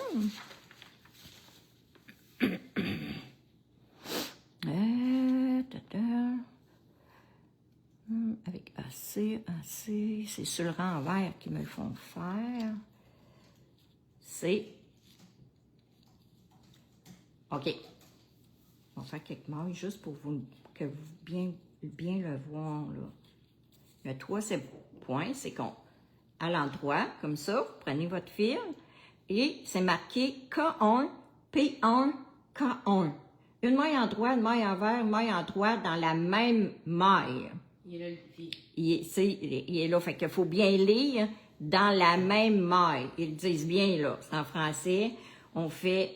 avec AC, c'est sur le renvers qu'ils me le font faire. C'est... OK. On va faire quelques mailles juste pour que vous bien le voir, là. Le troisième point, c'est qu'on, à l'endroit, comme ça, vous prenez votre fil et c'est marqué K1, P1, K1. Une maille en droit, une maille envers, une maille en droit dans la même maille. Il est là, le fil. Il est là, fait qu'il faut bien lire dans la même maille. Ils disent bien, là, c'est en français. On fait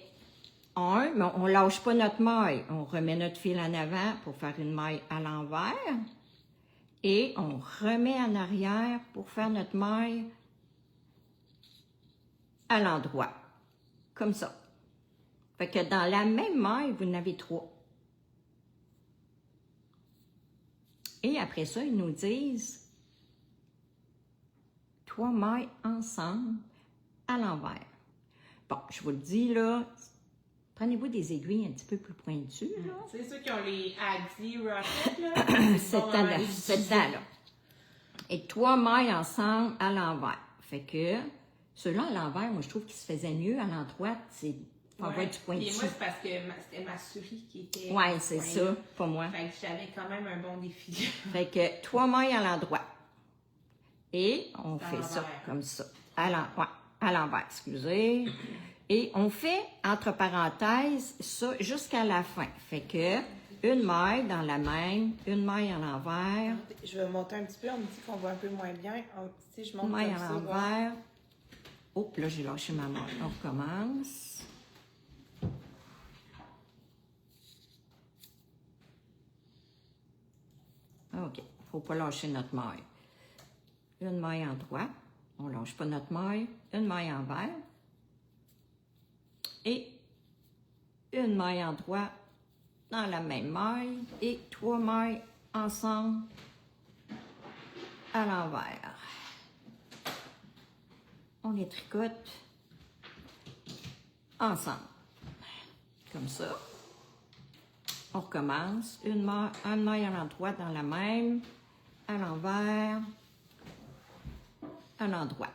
1, mais on lâche pas notre maille. On remet notre fil en avant pour faire une maille à l'envers. Et on remet en arrière pour faire notre maille à l'endroit. Comme ça. Fait que dans la même maille, vous en avez 3. Et après ça, ils nous disent 3 mailles ensemble à l'envers. Bon, je vous le dis, là, prenez-vous des aiguilles un petit peu plus pointues, là. C'est ceux qui ont les Addy Rocket, là. Cette dent-là. Et 3 mailles ensemble à l'envers. Fait que, ceux-là à l'envers, moi, je trouve qu'ils se faisaient mieux. À l'endroit, c'est pour avoir du pointu. Et moi, c'est parce que c'était ma souris qui était... Ouais, c'est ça, pas moi. Fait que j'avais quand même un bon défi. Fait que 3 mailles à l'endroit. Et on fait ça, comme ça. À l'envers, excusez. Et on fait, entre parenthèses, ça jusqu'à la fin. Fait que, une maille dans la même, une maille à l'envers. Je vais monter un petit peu, on me dit qu'on voit un peu moins bien. Si je monte Une maille comme à ça, l'envers. Oh, là, j'ai lâché ma maille. On recommence. OK. Faut pas lâcher notre maille. Une maille en droit. On lâche pas notre maille. Une maille envers. Et une maille en droit dans la même maille. Et 3 mailles ensemble à l'envers. On les tricote ensemble. Comme ça. On recommence. Une maille à l'endroit dans la même, à l'envers, à l'endroit.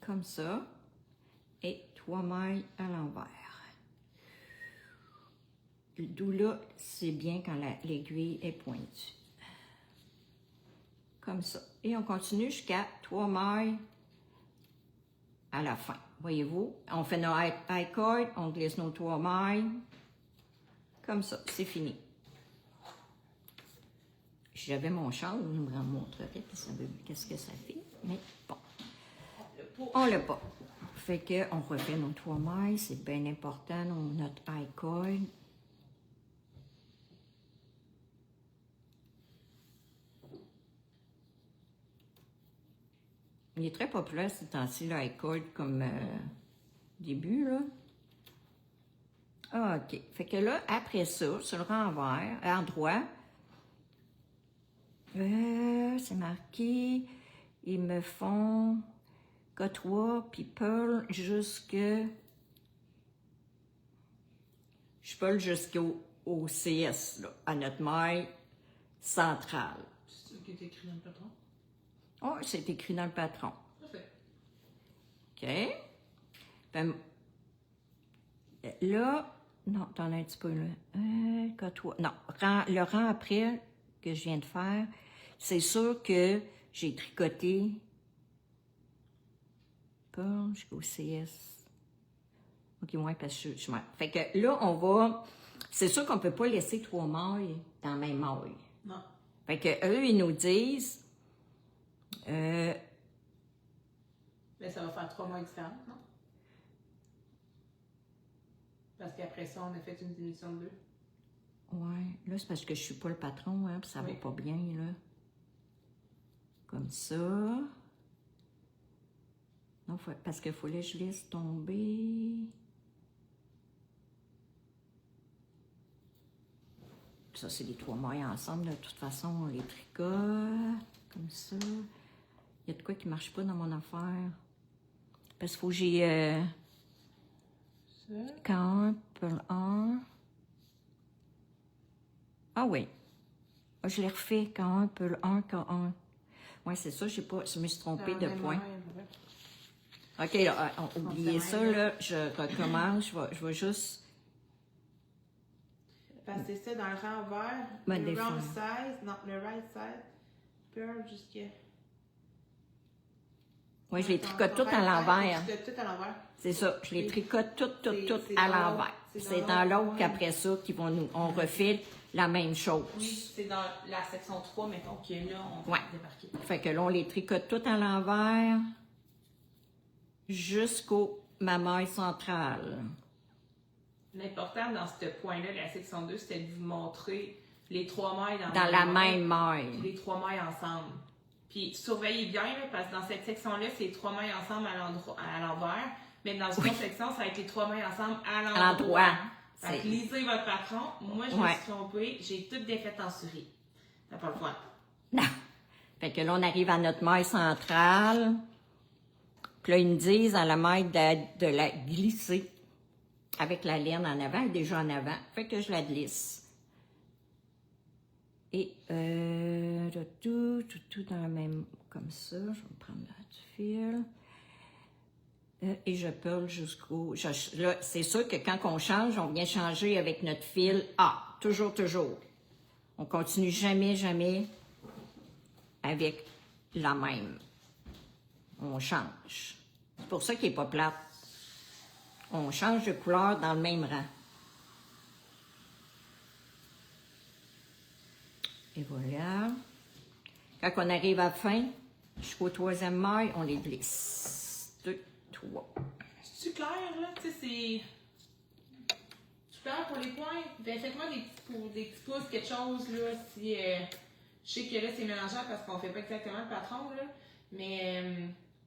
Comme ça. Et 3 mailles à l'envers. D'où là, c'est bien quand l'aiguille est pointue. Comme ça. Et on continue jusqu'à 3 mailles à la fin. Voyez-vous? On fait nos high cord, on glisse nos 3 mailles. Comme ça, c'est fini. Si j'avais mon châle, je me montrerais qu'est-ce que ça fait. Mais bon, on l'a pas. Fait que on refait nos 3 mailles, c'est bien important, notre high cord. Il est très populaire ces temps-ci, le high cord, comme début, là. OK. Fait que là, après ça, sur le renvers, endroit, c'est marqué, ils me font Got3 puis pearl jusque... Je pearl jusqu'au CS, là, à notre maille centrale. C'est ça qui est écrit dans le patron? Oh, c'est écrit dans le patron. Parfait. OK. Ben, là, non, t'en as un petit peu là. Got3. Non, le rang après que je viens de faire, c'est sûr que j'ai tricoté pas jusqu'au CS. OK, moi, parce que je fait que là, on va... C'est sûr qu'on ne peut pas laisser 3 mailles dans la même maille. Non. Fait que eux, ils nous disent... Mais ça va faire 3 mailles différentes, non? Parce qu'après ça, on a fait une diminution de 2. Ouais, là, c'est parce que je suis pas le patron, hein, puis ça va pas bien, là. Comme ça. Non, parce qu'il fallait que je laisse tomber. Ça, c'est les 3 mailles ensemble. De toute façon, on les tricote. Comme ça. Il y a de quoi qui marche pas dans mon affaire. Parce qu'il faut que j'ai... K1, pearl 1. Ah oui. Ah, je l'ai refait. K1, pearl 1, K1. Oui, c'est ça. Je me suis trompée de point. OK, là, oubliez ça, là. Je recommence. Je vais juste... Passer ça dans le renvers. Le wrong side. Non, le right side. Pearl jusqu'à... Oui, je les tricote toutes à l'envers. Tout à l'envers. C'est ça. Je les tricote toutes à l'envers. C'est dans l'autre qu'après ça on refait la même chose. Oui, c'est dans la section 3, mettons, que là, on va débarquer. Fait que là, on les tricote toutes à l'envers jusqu'au ma maille centrale. L'important dans ce point-là, la section 2, c'était de vous montrer les 3 mailles dans la même maille. Les 3 mailles ensemble. Puis surveillez bien, là, parce que dans cette section-là, c'est les 3 mailles ensemble à l'envers. Mais dans une autre section, ça va être les 3 mailles ensemble à l'endroit. Fait que lisez votre patron. Moi, je me suis trompée. J'ai tout défait en souris. T'as pas le choix. Non. Fait que là, on arrive à notre maille centrale. Puis là, ils me disent à la maille de la glisser avec la laine en avant, elle est déjà en avant. Fait que je la glisse. Et tout dans la même... Comme ça, je vais me prendre là du fil. Et je pearl jusqu'au... Là, c'est sûr que quand on change, on vient changer avec notre fil. Ah, toujours. On continue jamais avec la même. On change. C'est pour ça qu'il n'est pas plate. On change de couleur dans le même rang. Et voilà. Quand on arrive à la fin, jusqu'au 3e maille, on les glisse. 2, 3. C'est clair, là? Tu sais, c'est... C'est clair pour les points? Ben, faites-moi des petits pouces, quelque chose, là, si... je sais que là, c'est mélangeable parce qu'on fait pas exactement le patron, là. Mais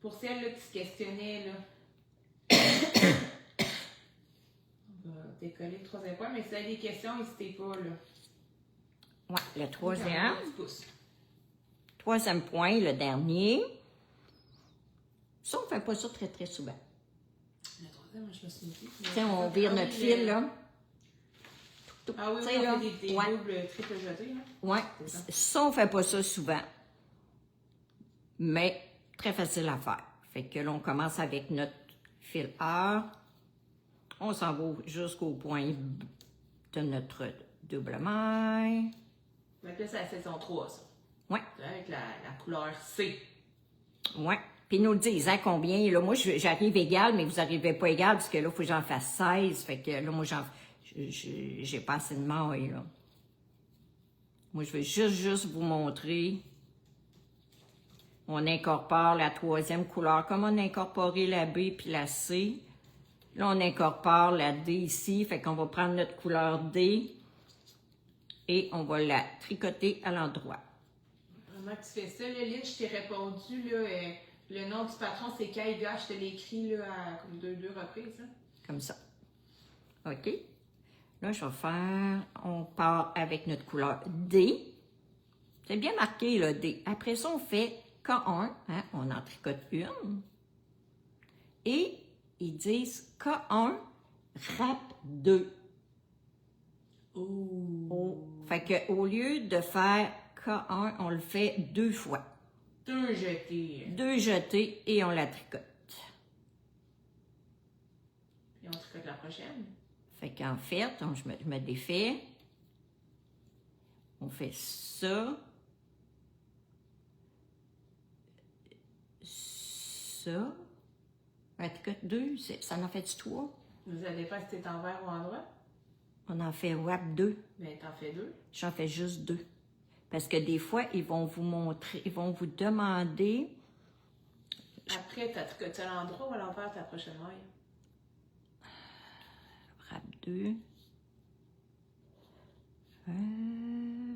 pour celles là, qui se questionnaient, là... on va décoller le 3e point, mais si vous avez des questions, n'hésitez pas, là. Ouais, le 3e. Un petit pouce. 3e point, le dernier. Ça, on ne fait pas ça très souvent. Le 3e, je me suis dit. Tu sais, on vire notre fil, là. Ah oui, Tu on sais, là, fait des ouais. doubles, triple jetés, là. Ouais, ça, on ne fait pas ça souvent. Mais très facile à faire. Fait que là, on commence avec notre fil A. On s'en va jusqu'au point de notre double maille. Donc là, c'est la saison 3, ça. Ouais. Avec la couleur C. Ouais. Puis ils nous le disent, hein, combien. Là, moi, j'arrive égal, mais vous n'arrivez pas égal, parce que là, il faut que j'en fasse 16. Fait que là, moi, j'ai pas assez de mailles, là. Moi, je vais juste vous montrer. On incorpore la 3e couleur. Comme on a incorporé la B puis la C, là, on incorpore la D ici. Fait qu'on va prendre notre couleur D et on va la tricoter à l'endroit. Vraiment que tu fais ça, là, Lynn, je t'ai répondu, là, le nom du patron, c'est Kaiga, je te l'ai écrit, là, à comme deux reprises, là. Comme ça. OK? Là, je vais faire... On part avec notre couleur D. C'est bien marqué, là, D. Après ça, on fait K1. Hein? On en tricote une. Et ils disent K1, râpe 2. Oh. Fait qu'au lieu de faire K1, on le fait 2 fois. 2 jetés. 2 jetés et on la tricote. Puis on tricote la prochaine. Fait qu'en fait, je me défais. On fait ça. Ça. On tricote 2. Ça en fait 3. Vous n'avez pas si c'est en vert ou en droit? On en fait wrap 2. Ben, t'en fais 2. J'en fais juste 2. Parce que des fois, ils vont vous montrer, ils vont vous demander. Après, t'as tricoté à l'endroit ou à l'envers ta prochaine maille? Wrap 2.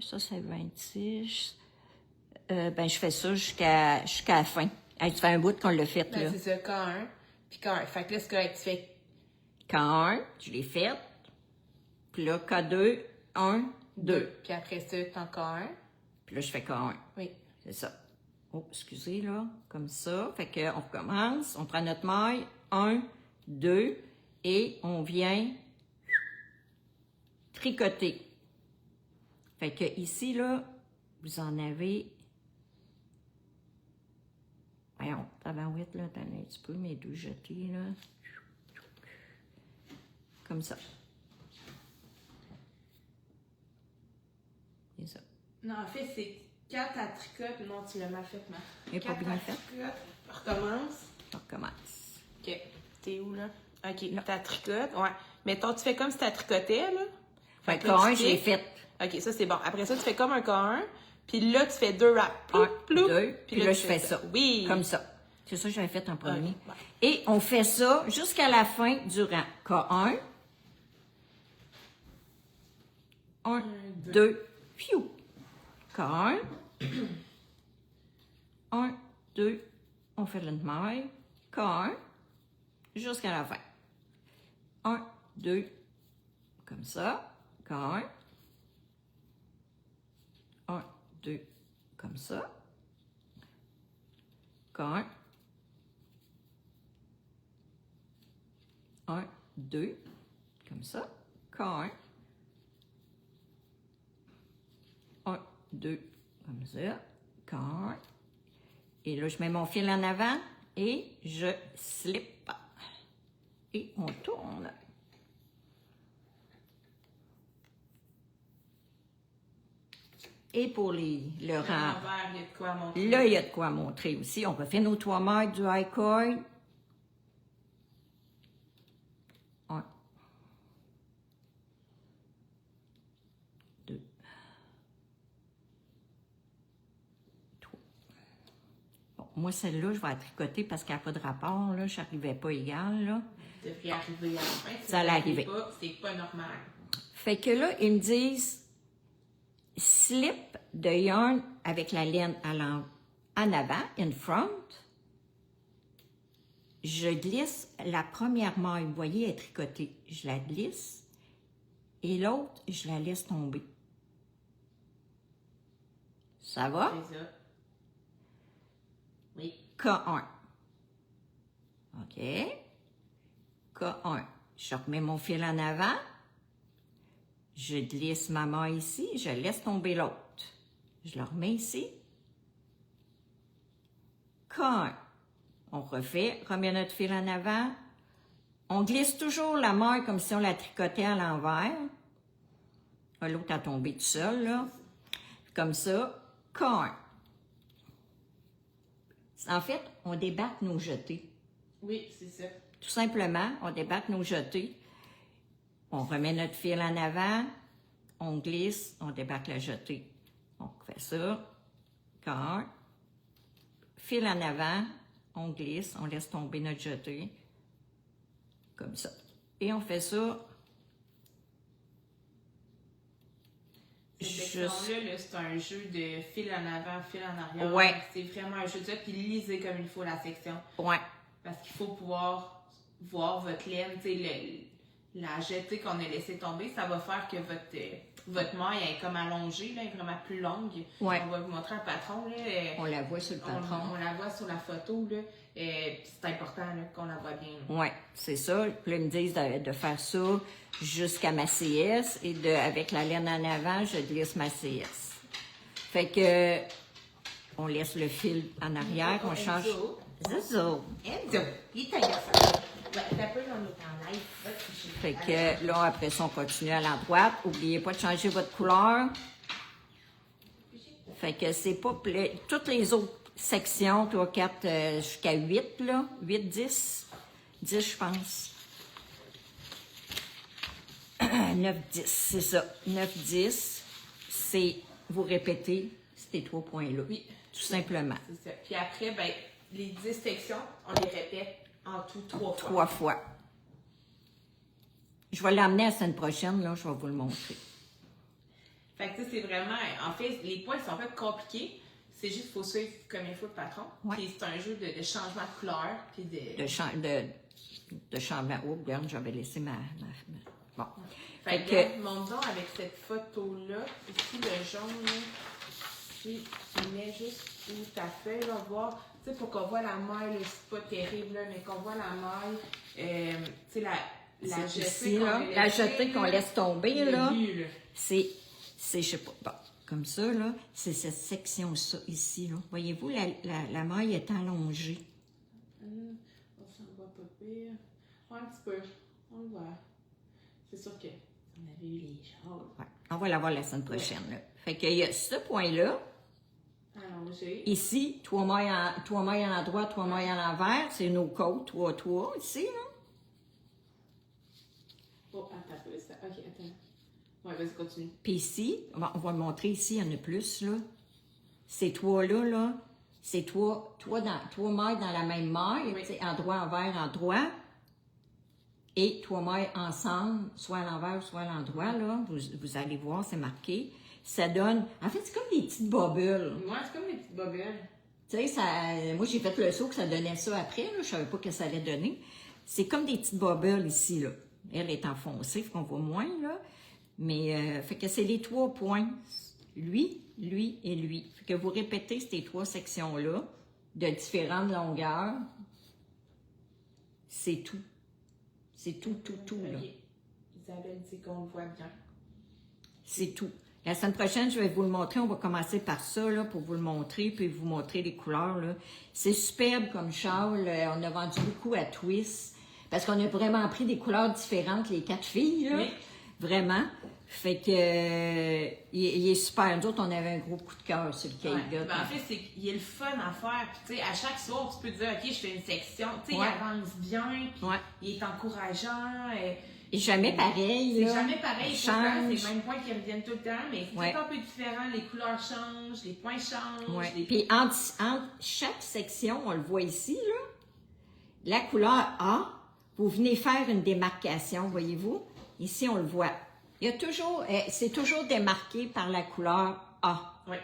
Ça, c'est 26. Ben, je fais ça jusqu'à la fin. Hey, tu fais un bout qu'on l'a fait, Ben, là. c'est ça, K1. Puis K1. Fait que là, c'est correct. Tu fais K1, je l'ai fait. Puis là, K2, 1, 2. Puis après ça, t'en K1. Puis là, je fais K1. Oui. C'est ça. Oh, excusez, là. Comme ça. Fait qu'on recommence. On prend notre maille. 1, 2. Et on vient tricoter. Fait que ici, là, vous en avez... Voyons, tabarouette, là, t'en as un petit peu, mes 2 jetés, là. Comme ça. C'est ça. Non, en fait, c'est quand t'as tricote. Non, tu l'as mal fait, Marc. Il est pas bien fait. Recommence. On recommence. OK. T'es où, là? OK. Là. T'as tricote. Ouais. Mettons, tu fais comme si t'as tricoté, là. Fait que là, K1, tu je l'ai fais- fait. OK, ça, c'est bon. Après ça, tu fais comme un K1. Puis là, tu fais 2 wraps. Un, Ploup, 2, puis là, tu je fais ça. Oui. Comme ça. C'est ça que j'avais fait en premier. Ok, ouais. Et on fait ça jusqu'à la fin du rang. K1. 1, 2, piou. K1. 1, 2, on fait une maille. K1. Jusqu'à la fin. 1, 2, comme ça. K1. 1, 2, comme ça. Encore 1, 2, comme ça. Encore 1, 2, comme ça. Encore. Et là, je mets mon fil en avant et je slip. Et on tourne. Et pour le rang, L'envers, il y a de quoi montrer. là, il y a de quoi montrer aussi. On refait nos 3 mailles du high cord. 1, 2, 3. Bon, moi, celle-là, je vais la tricoter parce qu'il n'y a pas de rapport, là. Je n'arrivais pas égal, là. Ça devrait arriver à la fin. Si Ça allait n'arrive arriver. pas, c'est pas normal. Fait que là, ils me disent slip de yarn avec la laine en avant, in front. Je glisse la première maille, vous voyez, elle est tricotée. Je la glisse et l'autre, je la laisse tomber. Ça va? C'est ça. Oui. K1. OK. K1. Je remets mon fil en avant. Je glisse ma maille ici. Je laisse tomber l'autre. Je le remets ici. K1. On refait. Remet notre fil en avant. On glisse toujours la maille comme si on la tricotait à l'envers. L'autre a tombé tout seul, là. Comme ça. K1. En fait, on débatte nos jetés. Oui, c'est ça. Tout simplement, on débatte nos jetés. On remet notre fil en avant, on glisse, on débatte la jetée. On fait ça. Encore. Fil en avant, on glisse, on laisse tomber notre jetée. Comme ça. Et on fait ça. Cette section-là, là, c'est un jeu de fil en avant, fil en arrière. Ouais. C'est vraiment un jeu de ça. Puis lisez comme il faut la section. Ouais. Parce qu'il faut pouvoir voir votre laine, tu sais, la jetée qu'on a laissée tomber. Ça va faire que votre maille est comme allongée, là, est vraiment plus longue. Ouais. On va vous montrer un patron. Là, On la voit sur le patron. on la voit sur la photo. Là, c'est important là, qu'on la voit bien. Oui, c'est ça. Puis là, ils me disent de faire ça jusqu'à ma CS et avec la laine en avant, je glisse ma CS. Fait que on laisse le fil en arrière, on change. Zozo. Enzo, il t'a ça. Ouais, t'as peu dans notre live. Fait que là, après ça, on continue à l'endroite. N'oubliez pas de changer votre couleur. Fait que c'est pas... Toutes les autres sections, 3, 4, jusqu'à 8, là. 8, 10. 10, je pense. 9, 10, c'est ça. 9, 10, c'est... Vous répétez ces 3 points-là. Oui. Tout simplement. C'est ça. Puis après, ben, les 10 sections, on les répète en tout 3 fois. 3 fois. Je vais l'amener la semaine prochaine, là. Je vais vous le montrer. Fait que, tu sais, c'est vraiment... En fait, les points sont un peu compliqués. C'est juste qu'il faut suivre comme il faut le patron. Ouais. Puis c'est un jeu de changement de couleur. Puis De changement. Oh, regarde, j'avais laissé ma... Bon. Fait Fait que, que- montre donc avec cette photo-là, ici, le jaune, là, puis tu mets juste où ta feuille, là, voir, tu sais, pour qu'on voit la maille, là, c'est pas terrible, là, mais qu'on voit la maille, tu sais, la C'est jetée ici, qu'on là. a La laissée, jetée qu'on là, laisse tomber, le là. but, là. C'est, je sais pas, bon, comme ça, là, c'est cette section-ça, ici, là. Voyez-vous, la maille est allongée. On s'en voit pas pire. Ouais, un petit peu. On le voit. C'est sûr que on avait eu les choses. Ouais. On va la voir la semaine prochaine, là. Fait qu'il y a ce point-là. Allongé. Ici, 3 mailles à l'endroit, 3 mailles à l'envers. C'est nos côtes, 3, ici, là. Oh, attends un peu, ça. Ok, attends. Ouais, vas-y, continue. Puis ici, on va le montrer ici, il y en a plus, là. Ces 3-là, là, c'est 3 mailles dans la même maille, Oui. tu sais, endroit, envers, endroit. Et 3 mailles ensemble, soit à l'envers, soit à l'endroit, là. Vous allez voir, c'est marqué. Ça donne... En fait, c'est comme des petites bobules. Moi, c'est comme des petites bobelles. Tu sais, moi, j'ai fait le saut que ça donnait ça après, là. Je savais pas que ça allait donner. C'est comme des petites bobules ici, là. Elle est enfoncée, fait qu'on voit moins, là. Mais, fait que c'est les 3 points lui, lui et lui. Fait que vous répétez ces 3 sections-là de différentes longueurs. C'est tout. C'est tout, là. Isabelle dit qu'on le voit bien. C'est tout. La semaine prochaine, je vais vous le montrer. On va commencer par ça, là, pour vous le montrer, puis vous montrer les couleurs, là. C'est superbe comme châle. On a vendu beaucoup à Twist, parce qu'on a vraiment pris des couleurs différentes, les 4 filles, là. Oui. Vraiment. Fait que, il est super. Nous autres, on avait un gros coup de cœur sur le cake, là. En fait, c'est qu'il est le fun à faire. Puis, tu sais, à chaque soir, tu peux te dire, OK, je fais une section. Tu sais, Ouais. il avance bien, puis il est encourageant. Et jamais pareil, C'est là. jamais pareil, Il tout le temps, c'est change. les mêmes points qui reviennent tout le temps, mais c'est tout le temps un peu différent. Les couleurs changent, les points changent. Ouais. Les... Puis entre chaque section, on le voit ici, là, la couleur A, vous venez faire une démarcation, voyez-vous? Ici, on le voit. Il y a toujours, c'est toujours démarqué par la couleur A. Oui.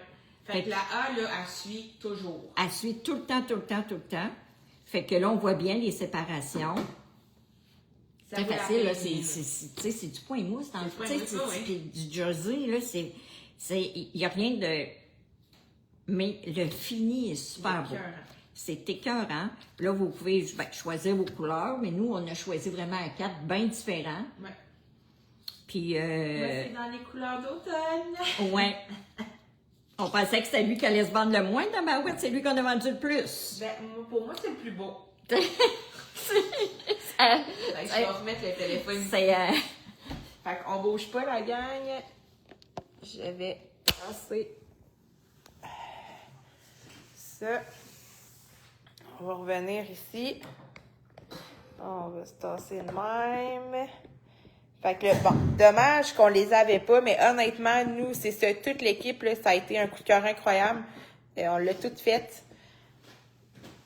Fait que la A, là, elle suit toujours. Elle suit tout le temps, tout le temps, tout le temps. Fait que là, on voit bien les séparations. C'est facile, là, c'est du point mousse. Puis du jersey, là, il n'y a rien de... Mais le fini est super beau. C'est écœurant. Là, vous pouvez choisir vos couleurs, mais nous, on a choisi vraiment 4 bien différents. Ouais. Puis... Moi, c'est dans les couleurs d'automne. Ouais. On pensait que c'était lui qui allait se vendre le moins dans ma ouette, c'est lui qu'on a vendu le plus. Ben, pour moi, c'est le plus beau. Je vais remettre le téléphone. C'est... Fait qu'on bouge pas, la gang. Je vais passer ça. On va revenir ici. On va se tasser de même. Fait que, bon, dommage qu'on les avait pas, mais honnêtement, nous, c'est ça, toute l'équipe, là, ça a été un coup de cœur incroyable. Et on l'a tout fait.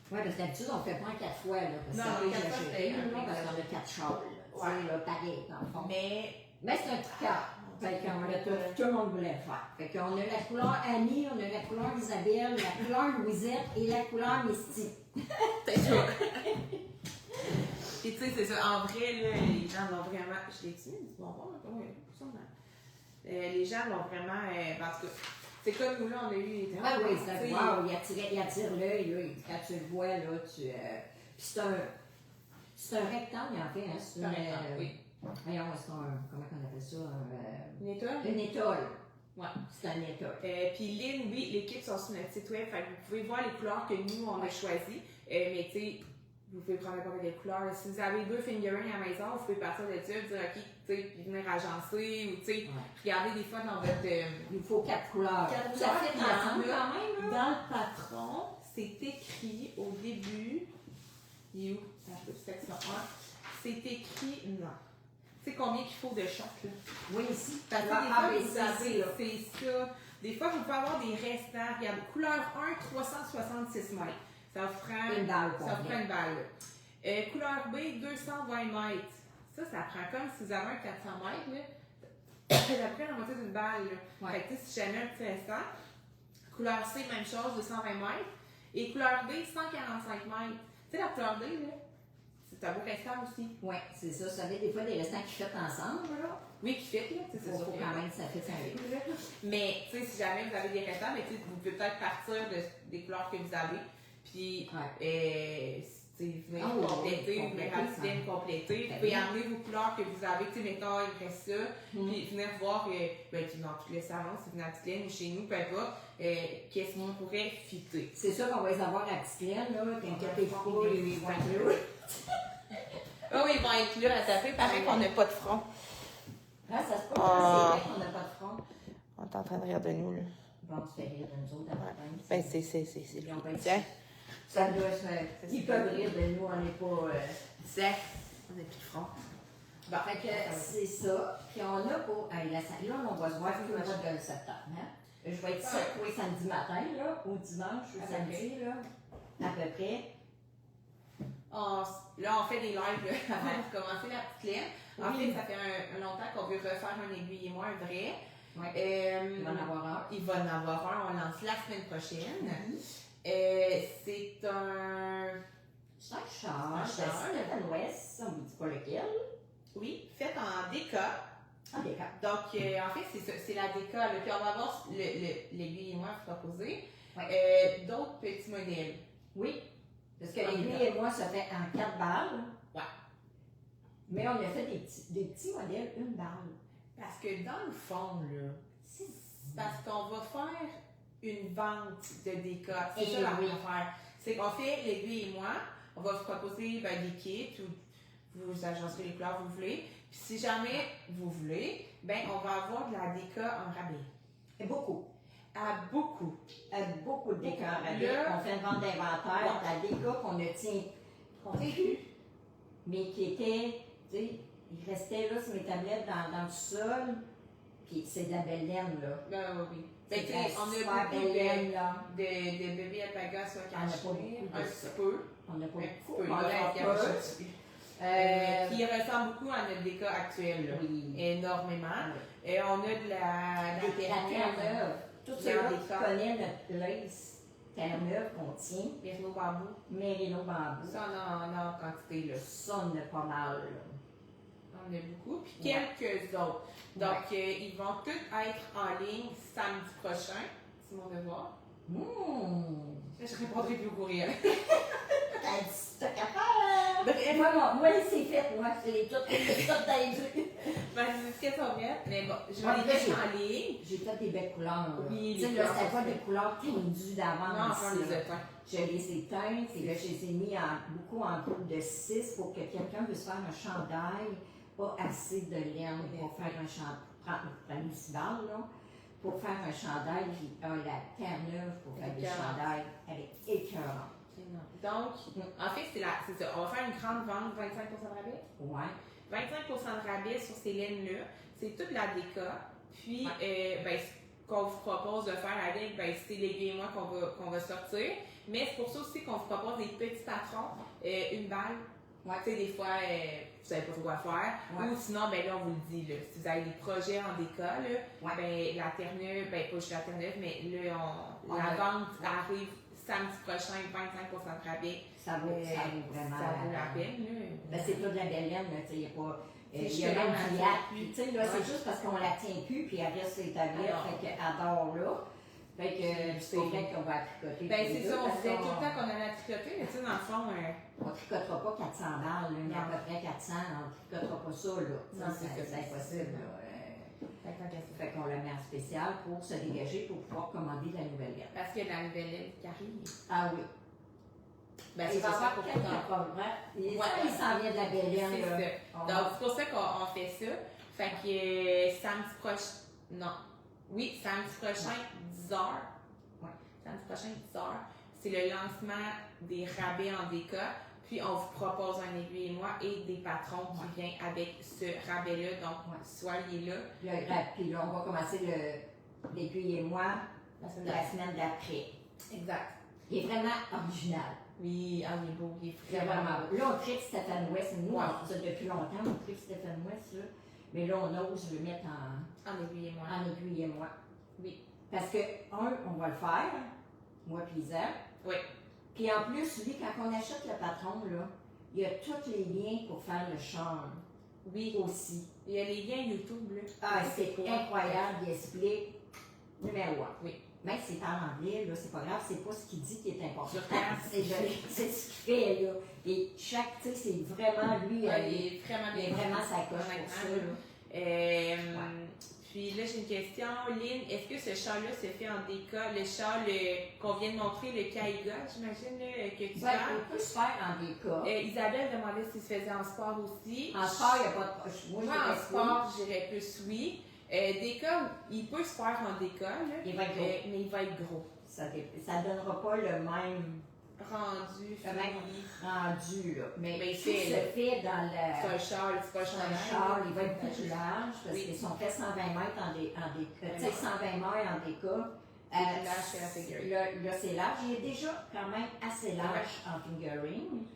Oui, parce que d'habitude, on ne fait pas en 4 fois, là. Parce Non, que 4 fois, c'est parce qu'on a 4 châles, là. Ouais. Tu sais, là, pareil, dans le fond. Mais c'est un coup de cœur. Fait qu'on tout le monde voulait le faire. Fait qu'on a la couleur Annie, on a la couleur Isabelle, la couleur Louisette et la couleur Misty. c'est ça. Et tu sais, c'est ça. En vrai, là, les gens l'ont vraiment. Je l'ai dit, du bonbon, oui, sûrement. Les gens l'ont vraiment. Parce que c'est comme nous, là, on a eu. Ah oui, c'est un wow, il attire l'œil, là. Quand tu le vois, là, tu. Puis c'est un rectangle, en fait, hein. C'est un rectangle, oui. Voyons, comment on appelle ça? Une étoile? Une étoile. Ouais. C'est un étoile. Puis Lynn, oui, l'équipe sont sur notre site web. Fait que vous pouvez voir les couleurs que nous, on a choisies. Mais tu sais, vous pouvez prendre n'importe quelle couleur. Si vous avez 2 fingerings à la maison, vous pouvez partir de ça et dire, OK, tu sais, puis venir agencer ou, tu sais, regardez des fois dans votre... il faut 4 couleurs. 4 Ça couleurs, fait ensemble quand même, là. Dans le patron, c'est écrit au début... Il est où? Section 1. C'est écrit... Non. Tu sais combien qu'il faut de chaque, là? Oui, ici. Parce que des fois, vous avez, c'est ça. Des fois, vous pouvez avoir des restants. Regarde, couleur 1, 366 mètres. Ça vous prend une balle. Ça vous prend une balle. Couleur B, 220 mètres. Ça prend comme si vous avez un 400 mètres, là. Ça prend la moitié d'une balle, là. Ouais. Fait que si jamais un petit restant. Couleur C, même chose, 220 mètres. Et couleur D, 145 mètres. Tu sais, la couleur D, là, c'est un beau restant aussi. Oui, c'est ça. Ça fait des fois des restants qui fêtent ensemble, là. Oui, qui fait, là. C'est sûr. Faut quand même que ça fait un peu. Mais, tu sais, si jamais vous avez des restants, mais vous pouvez peut-être partir des couleurs que vous avez. Puis, venir compléter, venir rajouter une compléter. Vous pouvez amener vos couleurs que vous avez. Tu sais, mettons, il reste ça. Puis, venir voir, dans tous les salons, si vous venez à Petite-Laine ou chez nous, peu importe, qu'est-ce qu'on pourrait fitter. C'est sûr qu'on va les avoir à Petite-Laine, là, quand t'es pas, ils vont être là. Ah oui, ils vont être là à taper, pareil qu'on n'a pas de front. Ah, ça se passe, c'est vrai qu'on n'a pas de front. On est en train de rire de nous, là. Bon, tu fais rire de nous autres, après. Ben, c'est Tiens. Ça doit se... Ils peuvent rire de nous, on n'est pas... Sec. On n'a plus de front. Bon, fait que c'est ça. Puis on a pour... la salle, là, on va se voir tout le mois de septembre, hein? Je vais être ça tous les samedis matin, là, ou dimanche, ou samedi, là, à peu près. Là, on fait des lives là, avant de commencer la petite laine. En fait, ça fait un longtemps qu'on veut refaire un aiguille et moi, un vrai. Ouais. Il va en avoir un. Il va en avoir un. On lance la semaine prochaine. C'est un... C'est un char. C'est un West, on ne dit pas lequel. Oui, fait en déca. Ah, d'accord. Donc, en fait, c'est ça, c'est la déco. Là. Puis on va avoir l'aiguille et moi proposé. Ouais. D'autres petits modèles. Oui. Parce que l'aiguille et moi, ça fait en 4 balles. Ouais. Mais on a fait des petits modèles, 1 balle. Parce que dans le fond, là, c'est parce qu'on va faire une vente de déco. C'est ça la affaire. C'est qu'on fait l'aiguille et moi, on va vous proposer des kits ou vous agencerez les couleurs que vous voulez. Puis si jamais vous voulez, on va avoir de la déco en rabais. Et beaucoup. Beaucoup. Beaucoup de déco en rabais. On fait une vente d'inventaire, de la déco qu'on ne tient plus, mais qui était, tu sais, il restait là sur mes tablettes dans le sol, puis c'est de la belle laine, là. Oui. On a beaucoup de bébés alpaga soit cachés, un petit peu. On n'a pas beaucoup. On qui ressemble beaucoup à notre déco actuelle. Là. Oui. Énormément. Et on a de la Terre-Neuve. Tout ceux-là qui connaissent notre lace Terre-Neuve qu'on tient. Mérino bambou. Mérino bambou. Ça, on a en quantité. Là. Ça, on a pas mal. Là. On a beaucoup. Puis quelques autres. Donc, ils vont tous être en ligne samedi prochain. C'est mon devoir. Je répondrai plus au courriel. T'as capable! Moi, c'est fait, moi, c'est tout tendu. C'est ce qu'elles sont faites, mais bon, je vais les mettre en ligne. J'ai fait des belles couleurs. Oui, tu sais, là, c'était pas des couleurs tendues d'avance. Non, enfin, les éteints. Je les éteins, et là, je les ai mis beaucoup en groupe de 6 pour que quelqu'un puisse faire un chandail, pas assez de laine pour faire un chandail, prendre une cibale, là. Pour faire un chandail qui a la Terre-Neuve pour faire des chandails avec écœurant. Donc, en fait, c'est ça. On va faire une grande vente, 25% de rabais. Ouais. 25% de rabais sur ces laines-là. C'est toute la déco. Puis, ce qu'on vous propose de faire avec, c'est l'aiguille et moi qu'on va sortir. Mais c'est pour ça aussi qu'on vous propose des petits patrons, 1 balle. Ouais. Tu sais, des fois, vous savez pas trop quoi faire. Ouais. Ou sinon, là, on vous le dit, là, si vous avez des projets en déco, là, la Terre-Neuve, pas juste la Terre-Neuve, mais là, la vente arrive samedi prochain, 25% de rabais. Ça vaut vraiment ça vaut la peine. C'est pas de la belle laine, il n'y a pas. Il y a même du lac. Tu sais, là, c'est juste parce qu'on la tient plus, puis elle reste sur les tablettes, fait qu'elle dort là. Fait que c'est vrai qu'on va tricoter. C'est ça, on disait tout le temps qu'on allait tricoter, mais tu sais, dans le fond. On ne tricotera pas 400 balles, il y a à peu près 400, on ne tricotera pas ça, là. Non, c'est impossible, là. Fait qu'on le met en spécial pour se dégager pour pouvoir commander de la nouvelle laine. Parce qu'il y a de la nouvelle laine qui arrive. Ah oui. C'est ça pour tout le temps. Il s'en vient de la belle laine. C'est ça. Donc, c'est pour ça qu'on fait ça. Fait que samedi prochain. Non. Oui, samedi prochain, 10h. Ouais. Samedi prochain, 10h. C'est le lancement des rabais en déco. Puis, on vous propose un aiguille et moi et des patrons qui viennent avec ce rabais-là. Donc, soyez là. Puis là, on va commencer l'aiguille et moi la semaine d'après. Exact. Il est vraiment original. Oui, il est beau. Il est vraiment beau. Là, on tripe Stéphane West. Nous, on fait ça depuis longtemps, on tripe Stéphane West. Là. Mais là, on ose le mettre en aiguille et moi. En aiguille et moi. Oui. Parce que, on va le faire, moi puis Isaac. Oui. Puis en plus, lui, quand on achète le patron, là, il y a tous les liens pour faire le charme. Oui. Aussi. Il y a les liens YouTube, là. Ah, c'est incroyable, il explique numéro 1. Oui. Même si c'est en anglais, là, c'est pas grave, c'est pas ce qu'il dit qui est important. C'est ce qu'il fait, là. Et chaque, tu sais, c'est vraiment lui. Il est vraiment bien. Il est vraiment sa coche pour ça, là. Puis là, j'ai une question. Lynn, est-ce que ce châle-là se fait en déco? Le châle qu'on vient de montrer, le Kaiga, j'imagine, que tu parles? On peut se faire en déco. Isabelle demandait s'il se faisait en sport aussi. En sport, il n'y a pas de... Moi, en sport, je dirais plus oui. Déco, il peut se faire en déco, là, il va être gros. mais il va être gros. Ça ne donnera pas le même... rendu, là. Mais il se fait dans le... C'est un châle, c'est pas un châle. Il va être plus large parce qu'ils sont faits 120 mètres en déco. Tu sais, 120 mètres en déco. Là, c'est large. Il est déjà quand même assez large en fingering.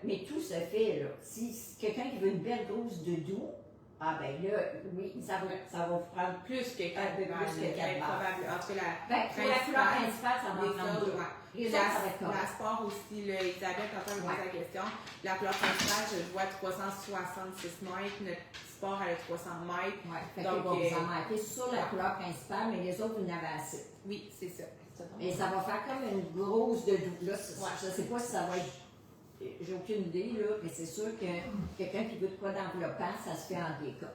Mais tout se fait, là. Si quelqu'un qui veut une belle grosse de doux, ah ben là, oui, ça va vous prendre plus que 4 balles. Plus que 4 balles. Probablement. En tout cas, pour la couleur principale, ça va en prendre 2. Les autres, ça va être La correct. sport aussi, là, Isabelle, quand on me pose la question, la cloche principale, je vois 366 mètres, notre sport elle a 300 mètres. Ouais, fait Donc, que bon, vous en manquez sur la couleur principale, mais les autres, vous en avez assez. Oui, c'est ça. Et ça va faire comme une grosse de doux. Là, Ouais. je ne sais pas si ça va être. J'ai aucune idée, là, mais c'est sûr que quelqu'un qui veut de quoi d'enveloppant, ça se fait en déca.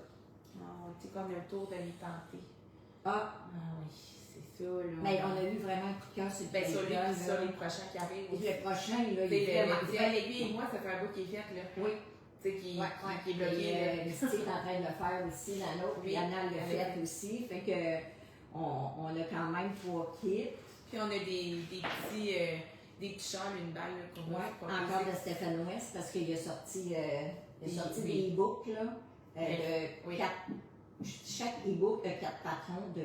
C'est comme le tour de l'identité. Ah, Oui, c'est ça, là. mais on a eu vraiment un coup de cœur sur le Ben, sur téléphone, là. les prochains qui arrivent. Et le prochain, là, il Tu est sais, vraiment. lui et moi, ça fait un bout qui est fait, là. Oui. Tu sais, qui est Et, bloqué, là. Misty est en train de le faire aussi, la nôtre, puis Oui. Anna l'a fait aussi. Fait que on a quand même 3 kits. Puis on a des petits châles, une balle, là, qu'on va proposer. Encore de Stéphane Ouest, parce qu'il a sorti, Oui. des e-books, là. Oui. Chaque e-book a 4 patrons de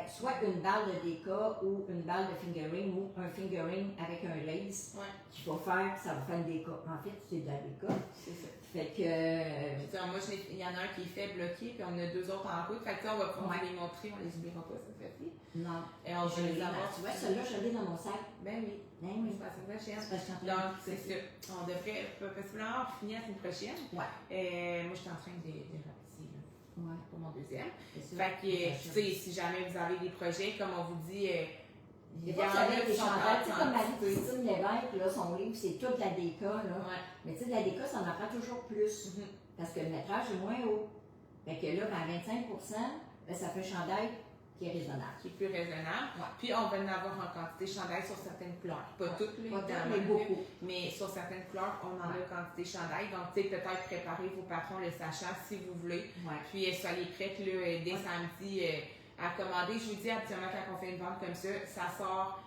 soit une balle de déca ou une balle de fingering ou un fingering avec un lace Ouais, qu'il faut faire, ça va faire une déca. En fait, c'est de la déca. c'est ça. Fait que. Puis, tu sais, moi, il y en a un qui est fait, bloqué, puis on a 2 autres en route. Fait que, tu sais, on va pouvoir les montrer, on les oubliera pas, ça fait ci. Non. Et on va les avoir. Tu vois, celui-là, je l'ai dans mon sac. Ben oui. Ben oui. C'est pas la semaine prochaine. C'est parce que je suis en train Donc, de- c'est ça. On devrait possiblement avoir fini la semaine prochaine. Ouais. Moi, je suis en train de rapetisser, là, Ouais. pour mon deuxième. C'est ça. Fait que, tu sais, si jamais vous avez des projets, comme on vous dit, Des il y fois, en ça a avec qui des sont chandails, tu sais, comme en Marie-Christine Lévesque, là, son livre, c'est toute la déca, là. Ouais. Mais tu sais, de la déca, ça en apprend toujours plus. Mhm. Parce que le métrage est moins haut. Fait que là, à 25%, ben, ça fait un chandail qui est raisonnable. Qui est plus raisonnable. Ouais. Puis on va en avoir en quantité chandail sur certaines couleurs. Pas toutes, là, Pas toutes, évidemment, mais beaucoup. mais sur certaines couleurs, on en a quantité chandail. Donc, tu sais, peut-être préparer vos patrons le sachant si vous voulez. Ouais. Puis soyez prêtes là, dès samedi à commander. Je vous dis, habituellement, quand on fait une vente comme ça sort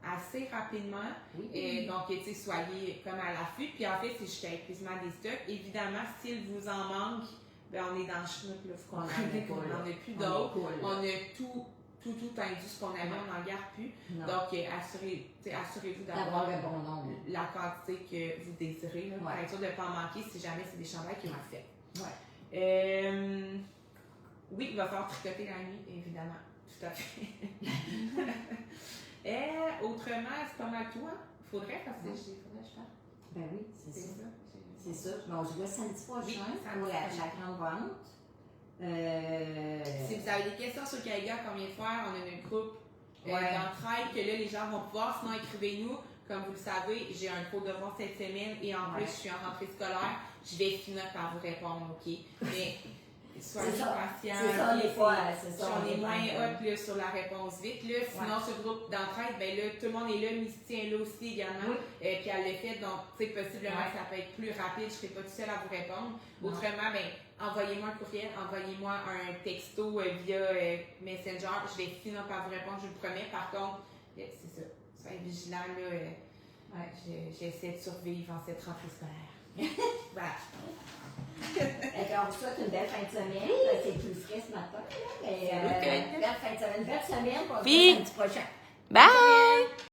assez rapidement. Oui. Donc, tu sais, soyez comme à l'affût. Puis en fait, c'est jusqu'à épuisement des stocks. Évidemment, s'il vous en manque, ben, on est dans le schnout, là. Vous comprenez qu'on n'en a plus d'autres. On a tout induit ce qu'on avait, on n'en garde plus. Non. Donc, assurez-vous D'avoir d'avoir le bon nombre. la quantité que vous désirez, là, pour Ouais. être sûr de ne pas en manquer si jamais c'est des chandails qui ont fait. Ouais. Oui, il va falloir tricoter la nuit, évidemment. Tout à fait. Autrement, c'est pas mal tout, hein? Faudrait, parce que faudrait que je fasse. Ben oui, c'est ça. ça. C'est ça. Bon, on se voit samedi prochain Oui, samedi pour la prochain. grande vente. Si vous avez des questions sur Kaiga, combien faire, on a un groupe d'entraide que là, les gens vont pouvoir. Sinon, écrivez-nous. Comme vous le savez, j'ai un cours de devoir cette semaine et en plus, je suis en rentrée scolaire. Je vais finir par vous répondre, OK? Mais soyez patients. C'est ça, des fois, c'est ça. On est moins hot là, sur la réponse vite. Là. Sinon, sur le groupe d'entraide, ben là, tout le monde est là. Misty est là aussi également. Puis elle l'a fait. Donc, tu sais, possiblement, ça peut être plus rapide. Je ne serai pas toute seule à vous répondre. Autrement, ben, envoyez-moi un courriel, envoyez-moi un texto via Messenger. Je vais finir par vous répondre, je vous le promets. Par contre, c'est ça. Soyez vigilants. Là, j'essaie de survivre en cette rentrée scolaire. Voilà. On vous souhaite une belle fin de semaine. C'est plus frais ce matin. Mais, Salut, belle fin de semaine, belle semaine. Pour Puis- le samedi prochain. Bye!